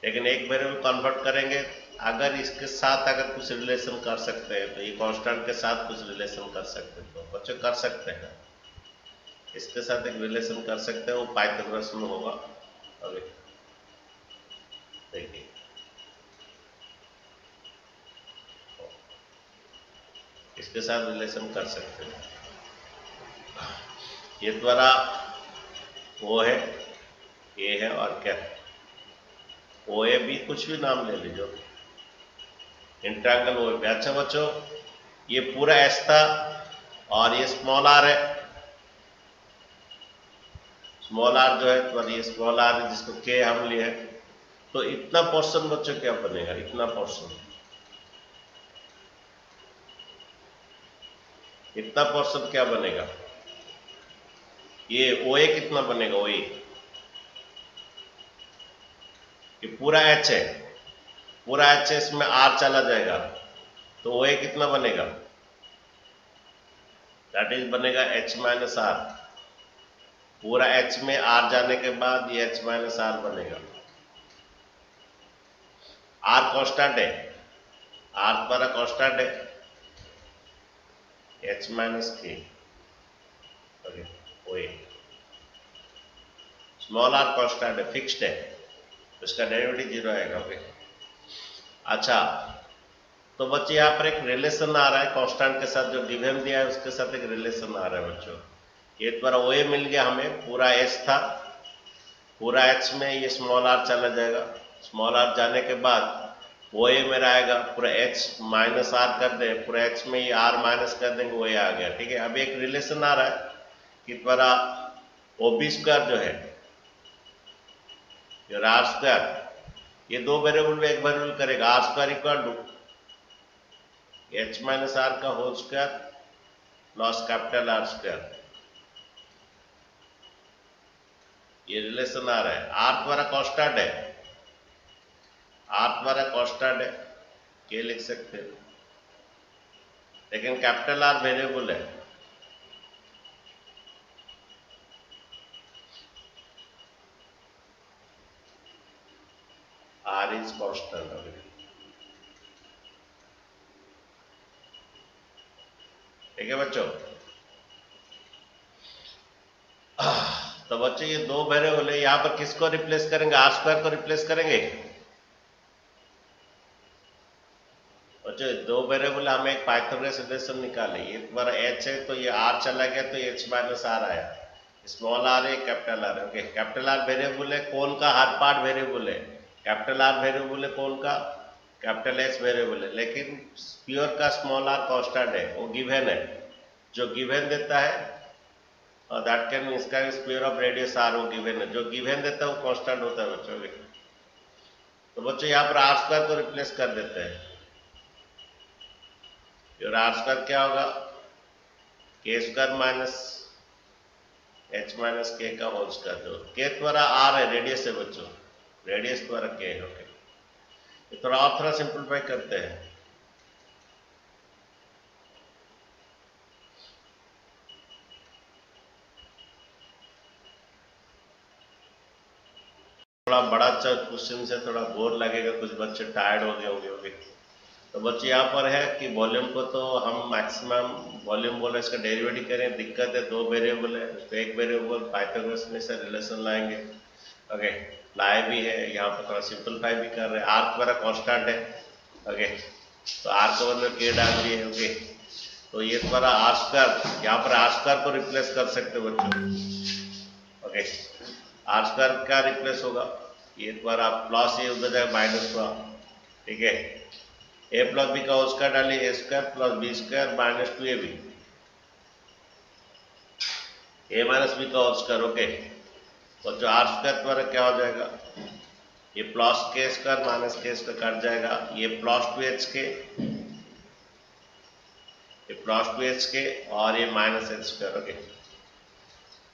लेकिन एक वेरिएबल कन्वर्ट करेंगे, अगर इसके साथ अगर कुछ रिलेशन कर सकते हैं तो ये कांस्टेंट के साथ कुछ रिलेशन कर सकते हैं, तो बच्चे कर सकते हैं, इसके साथ एक रिलेशन कर सकते हैं, वो पाइथागोरस में होगा। अभी देखिए, इसके साथ रिलेशन कर सकते हैं, ये द्वारा वो है, ये है, और क्या ओ ए बी, कुछ भी नाम ले लीजिए, इंट्रांगल ओ ए बी। अच्छा बच्चों, ये पूरा एस था और ये स्मॉल आर है, स्मॉल आर जो है, तो ये स्मॉल आर है जिसको के हम लिए, तो इतना पोर्शन बच्चों क्या बनेगा, इतना पोर्शन, इतना पोर्शन क्या बनेगा, ये ओ ए कितना बनेगा, ओ ए, ये पूरा एच है, पूरा एच है, इसमें आर चला जाएगा तो ओ ए कितना बनेगा, दैट इज बनेगा एच माइनस आर। पूरा एच में आर जाने के बाद ये एच माइनस आर बनेगा। आर कांस्टेंट है, आर द्वारा कांस्टेंट है, H minus K, okay, O A, small R constant है, फिक्स्ड है, तो इसका डेरिवेटिव 0 आएगा। ओके, अच्छा, तो बच्चे यहाँ पर एक रिलेशन आ रहा है कांस्टेंट के साथ, जो गिवन दिया है उसके साथ एक रिलेशन आ रहा है बच्चों। ये द्वारा ओ ए मिल गया हमें, पूरा एच था, पूरा एच में ये स्मॉल आर चला जाएगा, स्मॉल आर जाने के बाद ओ ए मेरा आएगा, पूरा एच माइनस आर कर दे, पूरा एच में ये आर माइनस कर देंगे, ओ ए आ गया, ठीक है। अब एक रिलेशन आ रहा है कि द्वारा ओ बी स्क्वायर जो है, आर स्क्वायर, ये दो वेरिएबल में एक वेरिएबल करेगा, r square equal to H minus r का whole square plus capital r square, ये रिलेशन आ रहा है। आर द्वारा कांस्टेंट है, आर द्वारा कांस्टेंट है, के लिख सकते हैं, लेकिन कैपिटल आर वेरिएबल है, आर इज कांस्टेंट। ठीक है बच्चों, तो बच्चों ये दो वेरिएबल है, यहाँ पर किसको रिप्लेस करेंगे? आर स्क्वायर को रिप्लेस करेंगे। बच्चों दो वेरिएबल हमें एक पाइथागोरस रिलेशन निकाले, ये तुम्हारा एच है तो ये आर चला गया तो एच माइनस आर आया, स्मॉल आर है कैपिटल आर है। ओके, कैपिटल आर वेरिएबल है कौन का? हर पार्ट वेरिएबल है। कैपिटल आर वेरिएबल है कौन का? कैपिटल एच वेरिएबल है, लेकिन प्योर का स्मॉल आर कांस्टेंट है, वो गिवन है। जो गिवन देता है दैट कैन मीन इसका स्क्वायर ऑफ रेडियस आर, वो गिवन है। जो गिवन देता है वो कांस्टेंट होता है बच्चों। तो बच्चों यहाँ पर आर स्क्वायर को रिप्लेस कर देते हैं, और आर स्क्वायर क्या होगा? के स्क्वायर माइनस एच माइनस के का होल स्क्वायर। जो के द्वारा आर है, रेडियस है बच्चों, रेडियस द्वारा के है। ओके, ये थोड़ा और थोड़ा सिंपलीफाई करते हैं। थोड़ा बड़ा क्वेश्चन से थोड़ा बोर लगेगा, कुछ बच्चे टायर्ड हो गए होंगे। तो बच्चे यहाँ पर है कि वॉल्यूम को तो हम मैक्सिमम वॉल्यूम बोले, इसका डेरिवेटिव करें, दिक्कत है दो वेरिएबल है, तो एक वेरिएबल पाइथागोरस में से रिलेशन लाएंगे। ओके, लाए भी है, यहाँ पर थोड़ा सिंपलीफाई भी कर रहे हैं। आर हमारा कांस्टेंट है। ओके, तो आर को बदले के डाल दिए। ओके, तो ये तुम्हारा आर स्क्वायर, यहाँ पर आर स्क्वायर को रिप्लेस कर सकते हो बच्चों। ओके, आर स्क्वायर क्या रिप्लेस होगा? ये तुम्हारा प्लस, ये उधर जाएगा माइनस हुआ। ठीक है, ए प्लस बी का उसका डालिए, a square plus b square minus 2ab, a minus b का स्क्वायर। ओके, और जो आर स्क्वायर द्वारा क्या हो जाएगा? ये प्लस के स्क्वायर माइनस के स्क्वायर कट जाएगा, ये प्लस 2h के, ये प्लस 2h के, और ये माइनस h स्क्वायर। ओके,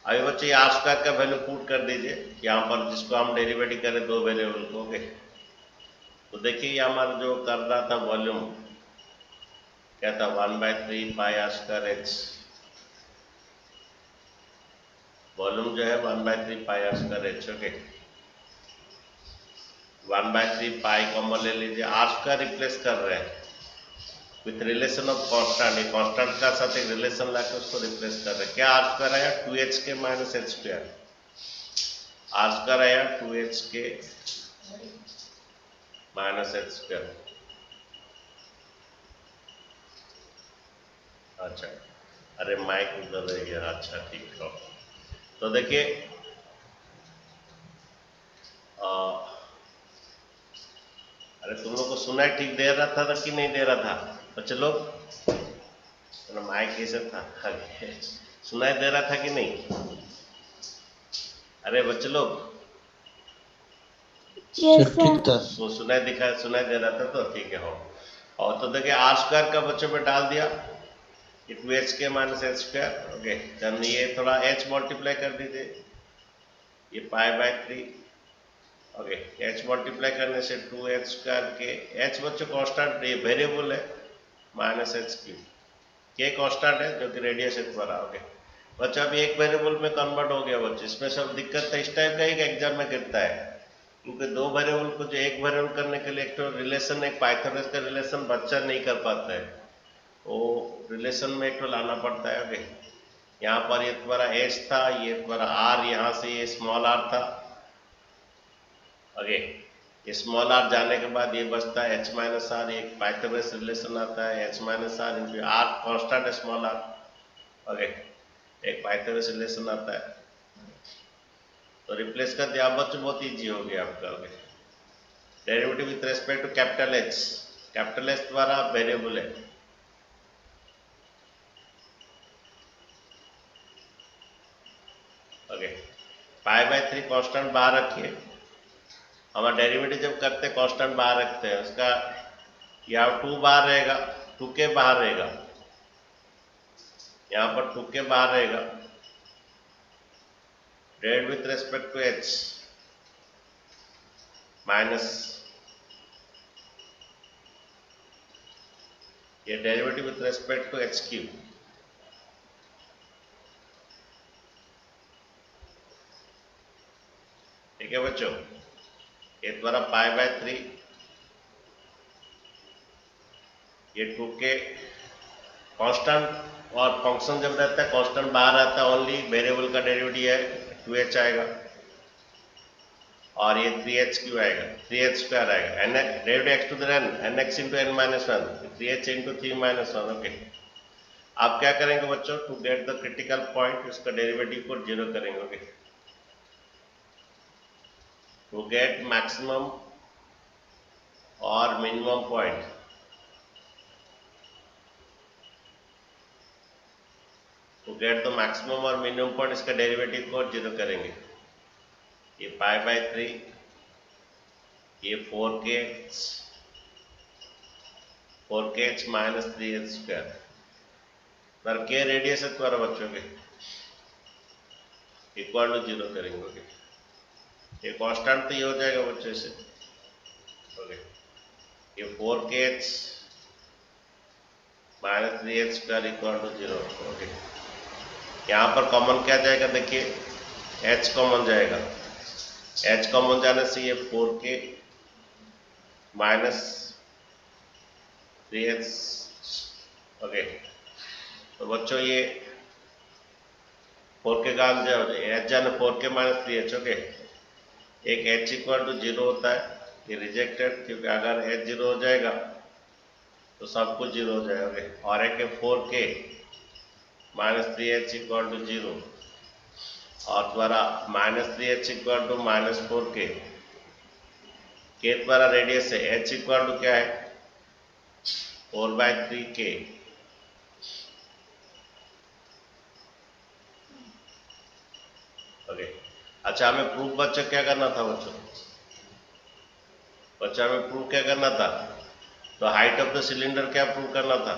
अभी बच्चे आर स्क्वायर का वैल्यू पुट कर दीजिए यहाँ पर, जिसको हम डेरिवेटिव करें दो वेरिएबल को। ओके, तो देखिए ये हमारा जो कर रहा था वॉल्यूम क्या था? 1/3 pi are square H. Volume जो है 1/3 pi are square h. Okay, 1/3 pi common ले लीजिए, आर स्क्वायर रिप्लेस कर रहे हैं विथ रिलेशन ऑफ कांस्टेंट, ये कांस्टेंट का साथ एक रिलेशन लाके उसको रिप्लेस कर रहे हैं। क्या आर स्क्वायर आया? 2h के minus H square. R square आया 2h के माइनस एच स्क्वायर। अच्छा, अरे माइक उधर रह गया। अच्छा ठीक है, तो देखिए अरे तुम लोग को सुनाई ठीक दे रहा था कि नहीं दे रहा था बच्चे लोग? तो माइक कैसे था? सुनाई दे रहा था कि नहीं? अरे बच्चे लोग ठीक था। सुनाई दे रहा था तो ठीक है। हो, और तो देखिए आर स्क्वायर का बच्चों पे डाल दिया, 2h के minus H square. Okay, then ये थोड़ा h मल्टीप्लाई कर दीजिए, ये पाई/3। ओके, h मल्टीप्लाई करने से 2h स्क्वायर के, h बच्चों कांस्टेंट ये वेरिएबल है, माइनस एच क्यूब, के कांस्टेंट है जो कि रेडियस है तुम्हारा। ओके बच्चा, अभी एक वेरिएबल में कन्वर्ट हो गया बच्चे। इसमें सब दिक्कत है, इस टाइप का एक एग्जाम में गिरता है, क्योंकि दो वेरिएबल को जो एक वेरिएबल करने के लिए एक तो रिलेशन, एक पाइथागोरस का रिलेशन बच्चा नहीं कर पाता है, वो रिलेशन में एक तो लाना पड़ता है। ओके, यहाँ पर ये तुम्हारा एच था, ये तुम्हारा आर, यहाँ से ये स्मॉल आर था। ओके, ये स्मॉल आर जाने के बाद ये बचता है एच माइनस आर, एक पाइथागोरस रिलेशन आता है H minus R into R constant है स्मॉल आर। ओके, एक पाइथागोरस रिलेशन आता है, तो रिप्लेस कर दिया। बच्चों बहुत इजी हो गया आपका। Okay, derivative with respect to capital H द्वारा वेरिएबल है। ओके, पाई/3 कांस्टेंट बाहर रखिए। हमारा डेरिवेटिव जब करते हैं कांस्टेंट बाहर रखते हैं, उसका यहाँ 2 बाहर रहेगा, 2k बाहर रहेगा, यहाँ पर 2k बाहर रहेगा। Derivative with respect to h minus ये derivative with respect to h cube. ठीक है बच्चों, ये द्वारा पाई/3, ये 2k कांस्टेंट, और फंक्शन जब रहता है कांस्टेंट बाहर आता है, ओनली वेरिएबल का डेरिवेटिव है 2h आएगा और ये 3h क्यों आएगा, 3h स्क्वायर आएगा, n derivative x to the n, nx into n minus one, 3h into 3 minus one. Okay, आप क्या करेंगे बच्चों, to get the critical point इसका डेरिवेटिव को 0 करेंगे। ओके, टू गेट मैक्सिमम और minimum point, to get the maximum और मिनिमम पॉइंट इसका डेरिवेटिव को 0 करेंगे। ये पाई बाय 3, ये 4kh माइनस 3h स्क्वायर पर के रेडियस है तुम्हारा बच्चों के, इक्वल टू 0 करेंगे। ओके, ये कांस्टेंट तो ये हो जाएगा बच्चों से। ओके, ये 4kh minus 3h square equal to 0। Okay, यहाँ पर कॉमन क्या जाएगा, देखिए h कॉमन जाएगा, h कॉमन जाने से ये 4k माइनस 3h। ओके, तो बच्चों ये 4k का आंसर h जाने 4k माइनस 3h। ओके, एक h इक्वल टू 0 होता है, ये रिजेक्टेड, क्योंकि अगर h 0 हो जाएगा तो सब कुछ 0 हो जाएगा। ओके, और एक 4k minus 3h equal to 0 और द्वारा minus 3h equal to minus 4k, के द्वारा रेडियस है, h इक्वल टू क्या है 4/3k। ओके, अच्छा हमें प्रूफ बच्चों क्या करना था, बच्चों हमें प्रूफ क्या करना था, तो हाइट ऑफ द सिलेंडर क्या प्रूव करना था,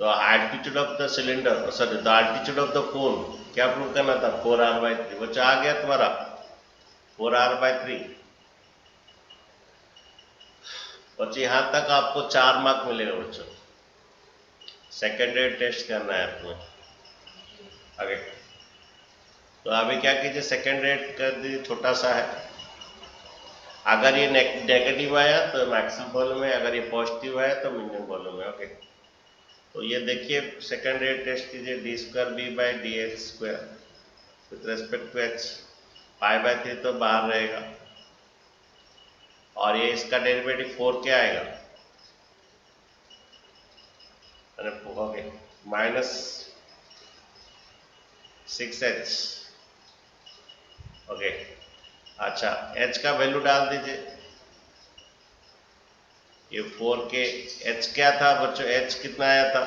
तो altitude of the cylinder, sorry the altitude of the कोन क्या प्रूव करना था, 4r/3। बच्चा आ गया तुम्हारा 4r/3। बच्चे यहां तक आपको 4 मार्क मिलेगा बच्चों, सेकेंड रेट टेस्ट करना है तुम्हें। आगे तो अभी क्या कीजिए, सेकेंड रेट कर दी, छोटा सा है, अगर ये नेगेटिव आया तो मैक्सिमम वॉल्यूम है, अगर ये पॉजिटिव आया तो मिनिमम वॉल्यूम है। ओके, तो ये देखिए सेकेंड रेट टेस्ट कीजिए, d square b by d h square with respect to h, पाई/3 तो बाहर रहेगा और ये इसका डेरिवेटिव 4 क्या आएगा, ओके माइनस 6h। ओके, अच्छा h का वैल्यू डाल दीजिए, ये 4k, h क्या था बच्चों, h कितना आया था,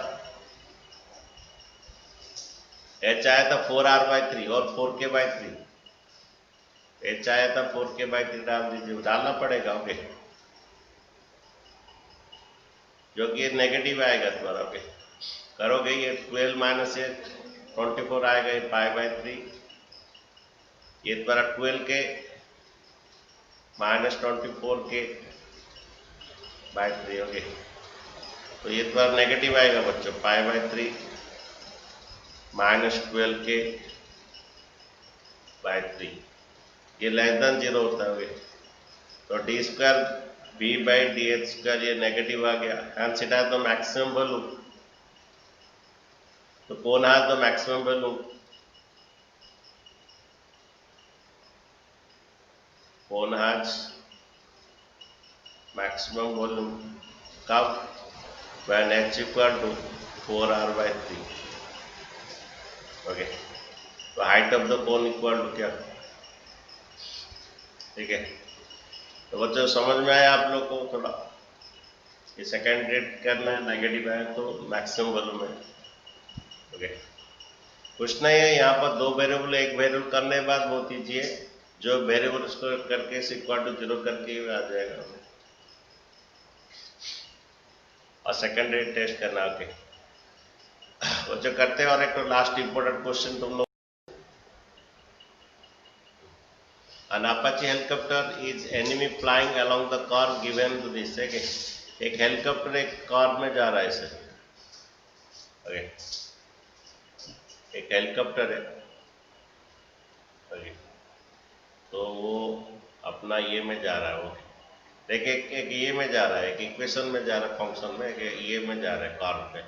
h आया था 4r/3 और 4k/3, h आया था 4k/3 डाल दीजिए, डालना पड़ेगा। ओके, जो कि ये नेगेटिव आएगा तुम्हारा। ओके, करोगे ये 12 माइनस 24 आएगा, ये पाई/3, ये तुम्हारा 12k माइनस 24k/3। ओके, तो ये तुम्हारा नेगेटिव आएगा बच्चों, पाई/3 माइनस 12k/3, ये लेस देन 0 होता है। ओके, तो d square b by d h square ये नेगेटिव आ गया, hence it has the maximum value, तो कौन हैज द मैक्सिमम वैल्यू, कौन हैज मैक्सिमम वॉल्यूम, कब, when h equal to 4r/3। Okay, तो height of the cone equal to क्या, ठीक है। तो बच्चों समझ में आया आप लोग को, थोड़ा ये सेकेंड रेट करना है, नेगेटिव है तो मैक्सिमम वॉल्यूम है। ओके, कुछ नहीं है, यहाँ पर 2 वेरिएबल, एक वेरिएबल करने के बाद बहुत ईजी है, जो वेरिएबल उसको करके इक्वल टू 0 करके आ जाएगा, और सेकेंड रेट टेस्ट करना। ओके, बच्चों करते हैं, और एक लास्ट इंपॉर्टेंट क्वेश्चन तुम लोग, An Apache helicopter is enemy flying along the curve given to this। एक हेलीकॉप्टर एक कार में जा रहा है इसे। ओके, एक हेलीकॉप्टर है, ओके, तो वो अपना ये में जा रहा है, वो देखिए एक ये में जा रहा है, एक इक्वेशन में जा रहा है, फंक्शन में एक ये में जा रहा है, कार पे,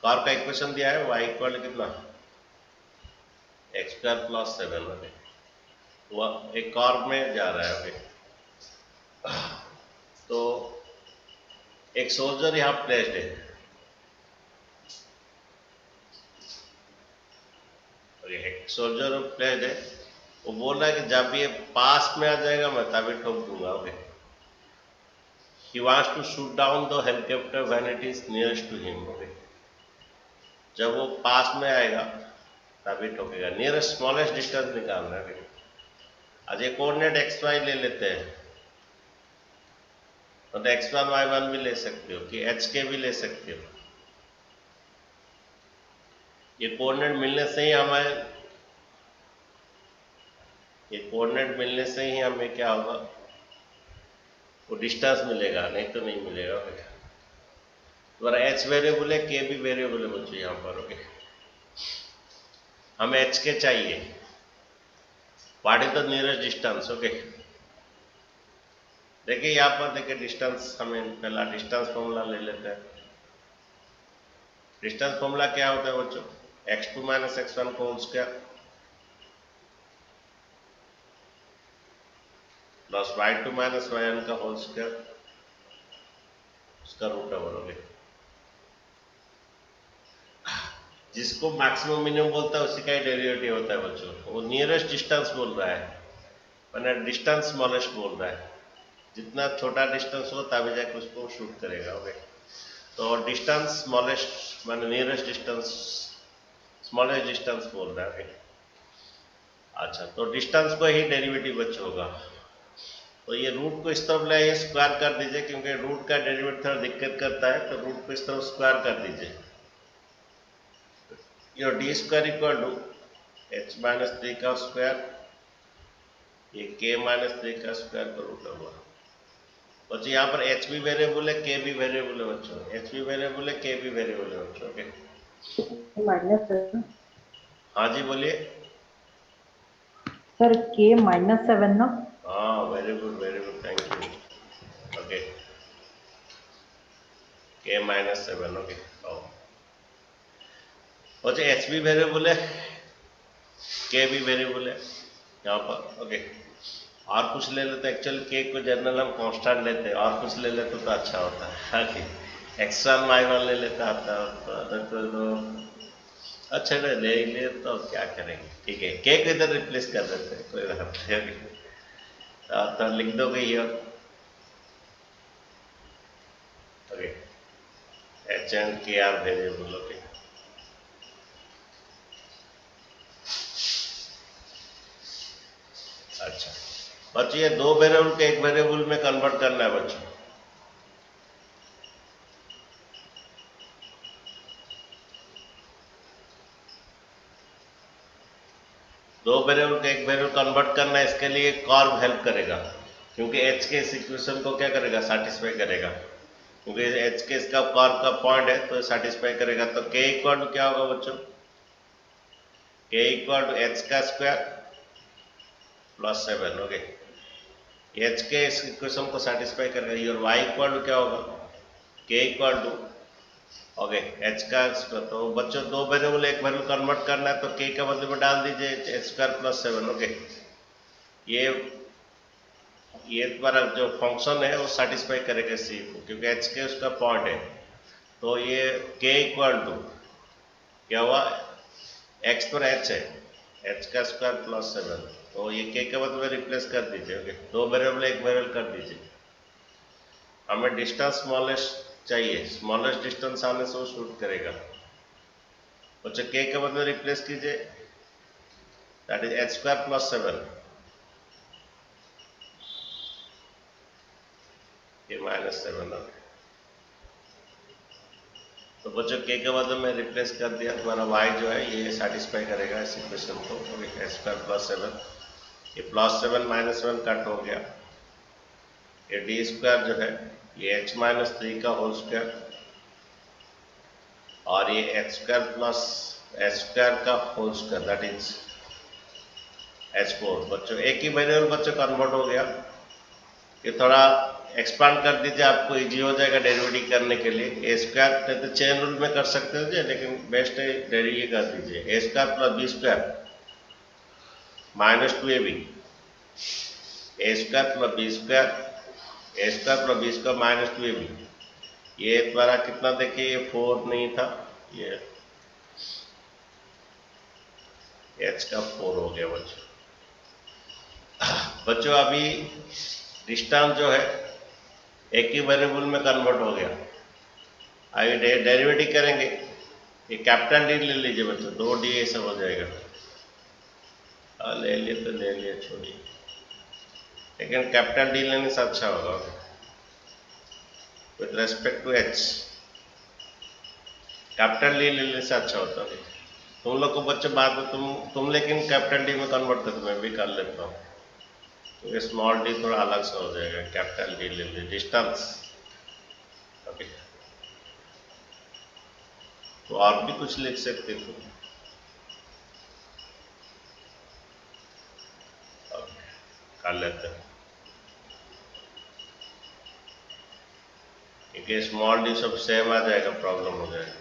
कार का इक्वेशन दिया है y इक्वल कितना एक्स स्क्वायर प्लस 7, ओके, वह एक कॉर्ब में जा रहा है, ओके। तो एक सोल्जर यहाँ प्लेस्ड है, एक सोल्जर प्लेस्ड है, वो बोल रहा है कि जब ये पास में आ जाएगा मैं तभी ठोक दूंगा, okay. He wants to shoot down the helicopter when it is nearest to him, okay. जब वो पास में आएगा तभी ठोकेगा, नियरेस्ट स्मॉलेस्ट डिस्टेंस निकालना है। आज ये कोऑर्डिनेट एक्स वाई ले लेते हैं, तो x1 y1 भी ले सकते हो कि एच के भी ले सकते हो। ये कोऑर्डिनेट मिलने से ही हमें क्या होगा, वो डिस्टेंस मिलेगा, नहीं तो नहीं मिलेगा। तुम्हारा एच वेरिएबल है, के भी वेरिएबल है बच्चों यहाँ पर, ओके। हमें एच के चाहिए, what is the nearest distance, okay. देखिए यहाँ पर देखिए डिस्टेंस, हमें पहला डिस्टेंस फॉर्मूला ले लेते हैं। डिस्टेंस फॉर्मूला क्या होता है बच्चों, x2 माइनस x1 को whole square plus y2 minus y1 का होल स्क्वायर, उसका रूट ओवर, ओके। जिसको मैक्सिमम मिनिमम बोलता है उसी का ही डेरिवेटिव होता है बच्चों। वो नियरेस्ट डिस्टेंस बोल रहा है, मैंने डिस्टेंस स्मॉलेस्ट बोल रहा है। जितना छोटा डिस्टेंस हो तभी जाके उसको शूट करेगा, ओके। तो डिस्टेंस स्मॉलेस्ट मैंने नियरेस्ट डिस्टेंस स्मॉलेस्ट डिस्टेंस बोल रहा है, ओके। अच्छा, तो डिस्टेंस को ही डेरिवेटिव बच्चों होगा। तो ये रूट को इस तरफ ले आइए, स्क्वायर कर दीजिए, क्योंकि रूट का डेरिवेटिव थोड़ा दिक्कत करता है, तो रूट को इस तरफ स्क्वायर कर दीजिए। Your D square equal to H minus 3 का स्क्वायर, ये के माइनस 3 का स्क्वायर का रूट होगा बच्चों। यहाँ पर एच भी वेरिएबल है, के भी वेरिएबल है बच्चों, एच भी वेरिएबल है, के भी वेरिएबल है बच्चों, ओके। -7, हाँ जी बोलिए सर, के -7 ना। हाँ, very good, thank you, okay. के -7, ओके। बच्चों एच भी वेरिएबल है, के भी वेरिएबल है यहाँ पर, ओके। और कुछ ले लेते हैं, एक्चुअली के को जनरल हम कांस्टेंट लेते हैं, और कुछ ले लेते तो अच्छा होता है, ओके। x1 y1 ले लेता तो अच्छा ले तो क्या करेंगे, ठीक है। के को इधर रिप्लेस कर देते हैं, कोई बात नहीं, तो लिख दोगे ये, ओके। एच एंड के आर वेरिएबल, ओके। अच्छा बच्चों, ये दो वेरिएबल को एक वेरिएबल में कन्वर्ट करना है बच्चों। दो वेरिएबल को एक वेरिएबल कन्वर्ट करना है, इसके लिए कॉर्ब हेल्प करेगा, क्योंकि एच के इस इक्वेशन को क्या करेगा, सेटिस्फाई करेगा, क्योंकि एच के इसका कॉर्ब का पॉइंट है तो सेटिस्फाई करेगा। तो के इक्वल टू क्या होगा बच्चों, के इक्वल टू एच का स्क्वायर प्लस 7, ओके। एच के इस इक्वेशन को सेटिस्फाई करेगा। योर वाई इक्वल टू क्या होगा, के इक्वल टू, ओके, एच का स्क्वायर। तो बच्चों दो वेरिएबल एक वेरिएबल कन्वर्ट करना है, तो के का बदले में डाल दीजिए एच स्क्वायर प्लस 7, ओके। ये तुम्हारा जो फंक्शन है वो सेटिस्फाई करेगा सी को, क्योंकि एच के उसका पॉइंट है। तो ये के इक्वल टू क्या हुआ, एक्स पर एच है, एच का स्क्वायर प्लस 7, तो ये के के बदले में रिप्लेस कर दीजिए, ओके। दो वेरिएबल एक वेरिएबल कर दीजिए। हमें डिस्टेंस स्मॉलेस्ट चाहिए, स्मॉलेस्ट डिस्टेंस आने से वो शूट करेगा। बच्चों के के बदले रिप्लेस कीजिए, that is H square plus 7, ये -7, तो बच्चों के बदले में रिप्लेस कर दिया, तुम्हारा y जो है ये सेटिस्फाई करेगा इस इक्वेशन को, एच स्क्वायर प्लस 7, ये प्लस 7 -1 कट हो गया, ये डी स्क्वायर जो है ये h माइनस 3 का होल स्क्वायर, और ये h square plus h square का whole square, that is h4। बच्चों एक ही वेरिएबल बच्चों कन्वर्ट हो गया। ये थोड़ा एक्सपांड कर दीजिए, आपको इजी हो जाएगा डेरिवेटिव करने के लिए। ए स्क्वायर तो चेन रूल में कर सकते हो जी, लेकिन बेस्ट है ये कर दीजिए, a square plus b square minus 2ab a square plus b square minus 2ab। ये द्वारा कितना देखिए, ये 4 नहीं था, ये h का 4 हो गया बच्चों। अभी डिस्टेंस जो है एक ही वेरिएबल में कन्वर्ट हो गया। अभी डेरिवेटिव करेंगे, ये कैपिटल डी ले लीजिए बच्चों, 2d ये सब हो जाएगा। ले लिए तो ले लिए, छोड़िए, लेकिन कैपिटल डी लेने से अच्छा होगा with respect to h। Capital D लेने से अच्छा होता है। तुम लोग को बच्चे बाद में तुम लेकिन कैपिटल डी में कन्वर्ट कर, मैं भी कर लेता हूँ, क्योंकि स्मॉल डी थोड़ा अलग से हो जाएगा। कैपिटल डी ले लीजिए, डिस्टेंस। ओके, तो और भी कुछ लिख सकते थे। कर लेते हैं, क्योंकि स्मॉल डी सब सेम आ जाएगा, प्रॉब्लम हो जाएगा।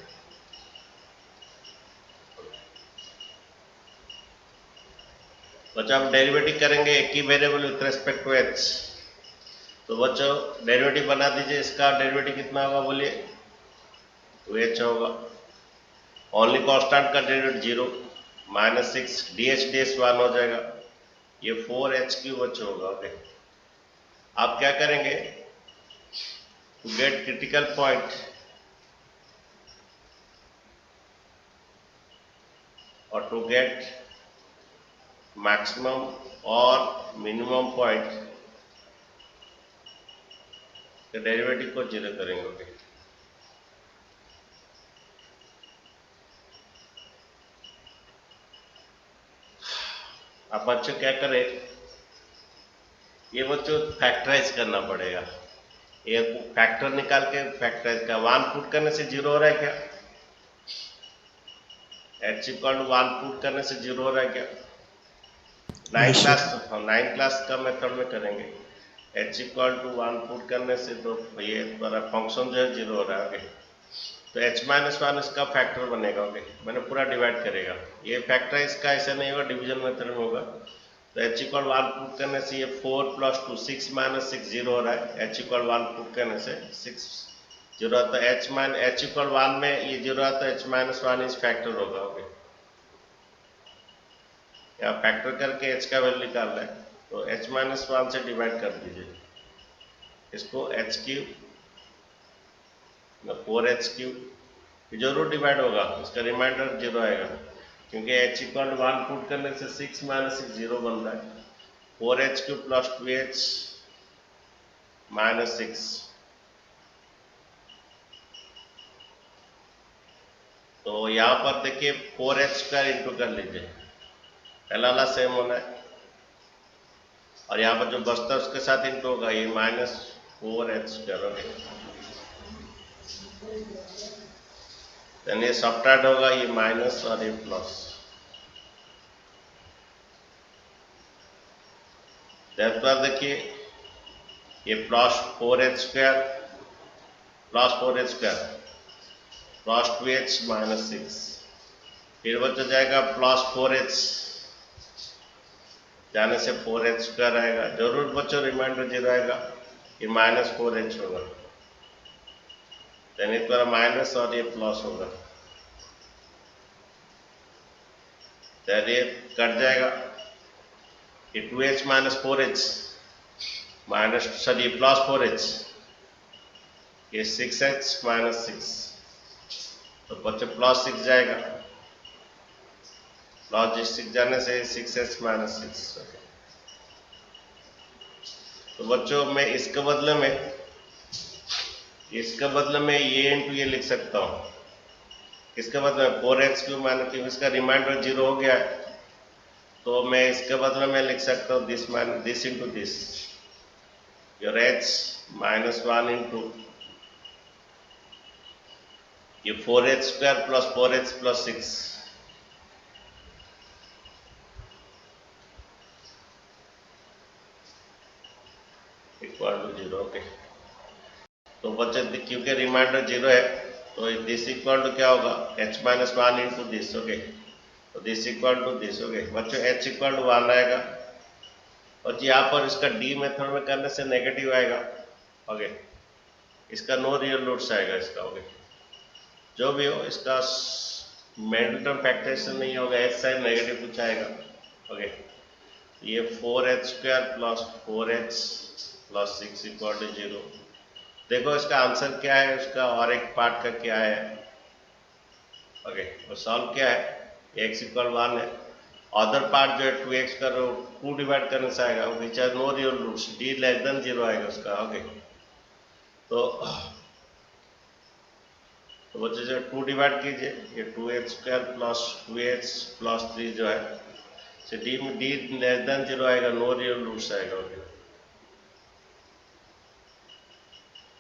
बच्चों, हम डेरिवेटिव करेंगे एक ही variable with respect to h। तो बच्चों डेरिवेटिव बना दीजिए। इसका डेरिवेटिव कितना होगा बोलिए, 2h होगा। ओनली कांस्टेंट का डेरिवेटिव 0, माइनस 6 dh ds 1 हो जाएगा। ये 4h क्यूब बच्चों होगा। ओके, आप क्या करेंगे, टू गेट क्रिटिकल पॉइंट और टू गेट मैक्सिमम और मिनिमम पॉइंट के डेरिवेटिव को 0 करेंगे। ओके, अब बच्चों क्या करें, ये बच्चों फैक्टराइज करना पड़ेगा। ये फैक्टर निकाल के फैक्टराइज का 1 पुट करने से 0 हो रहा है क्या, h इक्वल टू 1 पुट करने से 0 हो रहा है क्या। 9 क्लास का मेथड में करेंगे। h इक्वल टू 1 पुट करने से तो ये हमारा फंक्शन जो है 0 हो रहा है। ओके, तो h माइनस 1 इसका फैक्टर बनेगा। ओके, मैंने पूरा डिवाइड करेगा। ये फैक्टर इसका ऐसा नहीं होगा, डिवीजन मेथड में होगा। तो h इक्वल 1 पुट करने से ये 4 प्लस 2 6 माइनस 6 0 हो रहा है। h इक्वल 1 पुट करने से 6 0 आता है। h इक्वल 1 में ये 0 आता है, h माइनस 1 इस फैक्टर होगा। ओके, यहाँ फैक्टर करके h का वैल्यू निकालना है, तो h माइनस 1 से डिवाइड कर दीजिए इसको। h क्यूब 4h क्यूब जरूर डिवाइड होगा, इसका रिमाइंडर 0 आएगा, क्योंकि h इक्वल 1 पुट करने से 6 माइनस 6 0 बन रहा है। 4h cube plus 2h minus 6, तो यहाँ पर देखिए 4h स्क्वायर इंटू कर लीजिए, पहला वाला सेम होना है, और यहाँ पर जो बचता है उसके साथ इंटू होगा, ये माइनस 4h स्क्वायर। ये सब्ट्रैक्ट होगा, ये माइनस और ये प्लस। देखिए ये plus 4h square plus 4h square plus 2h minus 6, फिर बच जाएगा प्लस 4h, जाने से 4h स्क्वायर आएगा। जरूर बच्चों रिमाइंडर 0 आएगा, ये माइनस 4h होगा। इस तरह माइनस और ये प्लस होगा, ये कट जाएगा। ये 2h minus 4h minus sorry plus 4h, ये 6h माइनस 6, तो बच्चों प्लस 6 जाएगा, प्लस 6 जाने से 6h माइनस 6। तो बच्चों मैं इसके बदले में ये इंटू ये लिख सकता हूँ। इसके बदले में 4h क्यूब माइनस, क्योंकि इसका रिमाइंडर 0 हो गया है, तो मैं इसके बदले में लिख सकता हूँ this into this, your h minus 1 into ये 4h square plus 4h plus 6, equal to 0। Okay, तो बच्चे क्योंकि रिमाइंडर 0 है, तो दिस इक्वल टू क्या होगा, h minus 1 into this. Okay, तो this equal to this. Okay बच्चों, h इक्वल टू 1 आएगा और यहाँ पर इसका डी मेथड में करने से नेगेटिव आएगा। ओके इसका नो रियल रूट्स आएगा इसका। ओके जो भी हो इसका मिडल फैक्टराइजेशन नहीं होगा, एच साइड नेगेटिव कुछ आएगा। ओके ये 4h² plus 4h plus 6 equal to 0। देखो इसका आंसर क्या है, उसका और एक पार्ट का क्या है। ओके और सॉल्व क्या है, x इक्वल 1 है, अदर पार्ट जो है 2x कर 2 डिवाइड करने से आएगा, which are no real roots, d less than 0 आएगा उसका। ओके तो बच्चे जो 2 डिवाइड कीजिए, ये 2h² प्लस 2h प्लस 3 जो है से d में d लेस देन 0 आएगा, नो रियल रूट्स आएगा। ओके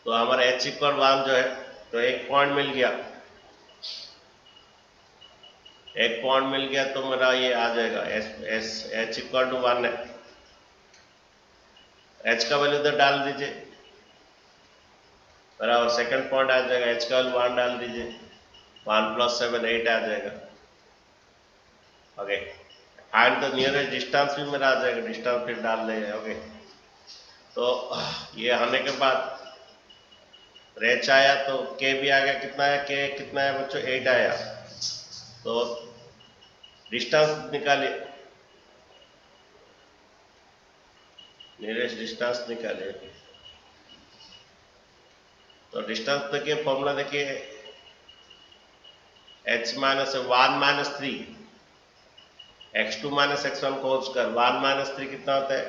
तो हमारा h इक्वल 1 जो है, तो एक पॉइंट मिल गया, एक पॉइंट मिल गया तो मेरा ये आ जाएगा h इक्वल टू 1 है, h का वैल्यू इधर डाल दीजिए बराबर, सेकंड पॉइंट आ जाएगा, h का वैल्यू 1 डाल दीजिए, 1 प्लस 7 8 आ जाएगा। Okay find the nearest distance भी मेरा आ जाएगा, डिस्टेंस फिर डाल देंगे। ओके तो ये आने के बाद h आया तो k भी आ गया, कितना है k कितना है बच्चों, 8 आया, तो डिस्टेंस निकालिए, नियरेस्ट डिस्टेंस निकालिए। तो डिस्टेंस देखिए, फॉर्मूला देखिए, h minus 1 minus 3 x2 minus x1 को होल स्क्वायर, 1 माइनस 3 कितना होता है,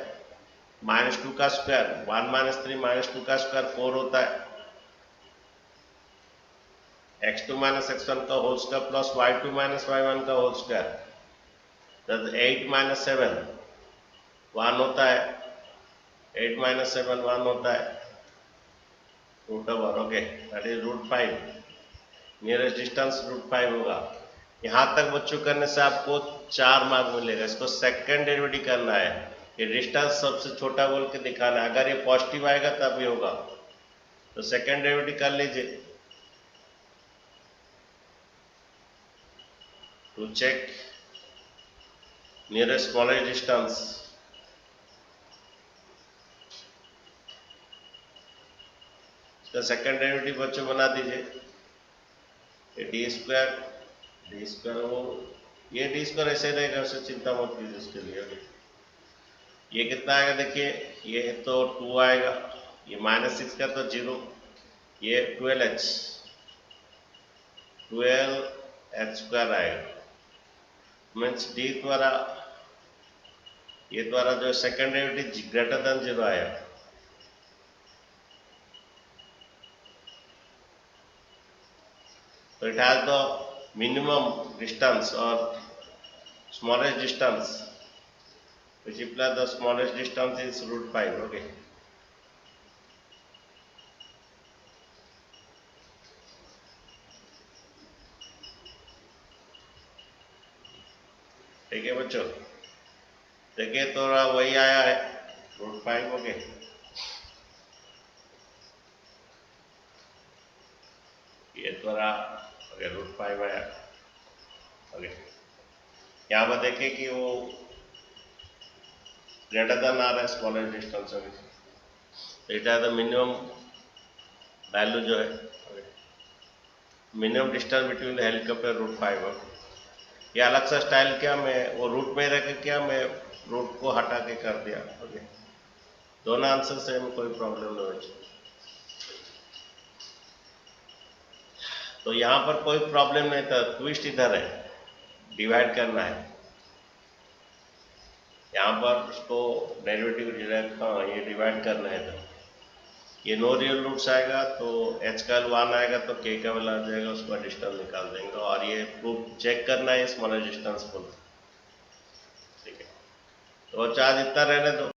-2 का स्क्वायर, 1 माइनस 3 -2 का स्क्वायर 4 होता है, x2 माइनस x1 का whole square plus y2 minus y1 का होल स्क्वायर, तो 8 माइनस 7 1 होता है, 8 माइनस 7 1 होता है, root over. Okay that is √5, nearest distance √5 होगा। यहाँ तक बच्चों करने से आपको 4 मार्क मिलेगा। इसको सेकंड डेरिवेटिव करना है, ये डिस्टेंस सबसे छोटा बोल के दिखाना है, अगर ये पॉजिटिव आएगा तब ये होगा, तो सेकंड डेरिवेटिव कर लीजिए to check nearest smallest distance. इसका सेकंड डेरिवेटिव बच्चों बना दीजिए, डी स्क्वायर वो ये डी स्क्वायर ऐसे रहेगा, उससे चिंता मत कीजिए इसके लिए। ये कितना आएगा देखिए, ये तो 2 आएगा, ये -6 का तो 0, ये 12h² आएगा, मीन्स डी द्वारा ये द्वारा जो सेकंड डेरिवेटिव ग्रेटर देन 0 आया, so it has the minimum distance or smallest distance, which implies the smallest distance is √5. Okay ठीक है बच्चों, देखिए तो वही आया है √5। ओके ये द्वारा √5 आया। ओके यहाँ पर देखिए कि वो ग्रेटर देन आ रहा है स्मॉलेस्ट डिस्टेंस। इट है द मिनिमम वैल्यू जो है, minimum distance between the helicopter √5। ये अलग सा स्टाइल क्या, मैं वो रूट में रख क्या, मैं रूट को हटा के कर दिया। ओके दोनों आंसर से कोई प्रॉब्लम नहीं हो। तो यहाँ पर कोई प्रॉब्लम नहीं था, ट्विस्ट इधर है, डिवाइड करना है, यहाँ पर उसको डेरिवेटिव हाँ ये डिवाइड करना है, तो ये नो रियल रूट्स आएगा, तो h का 1 आएगा तो k का वैल्यू आ जाएगा, उसका डिस्टेंस निकाल देंगे, और ये प्रूफ चेक करना है स्मॉलेस्ट डिस्टेंस को। ठीक है तो चार्ज इतना रहने दो।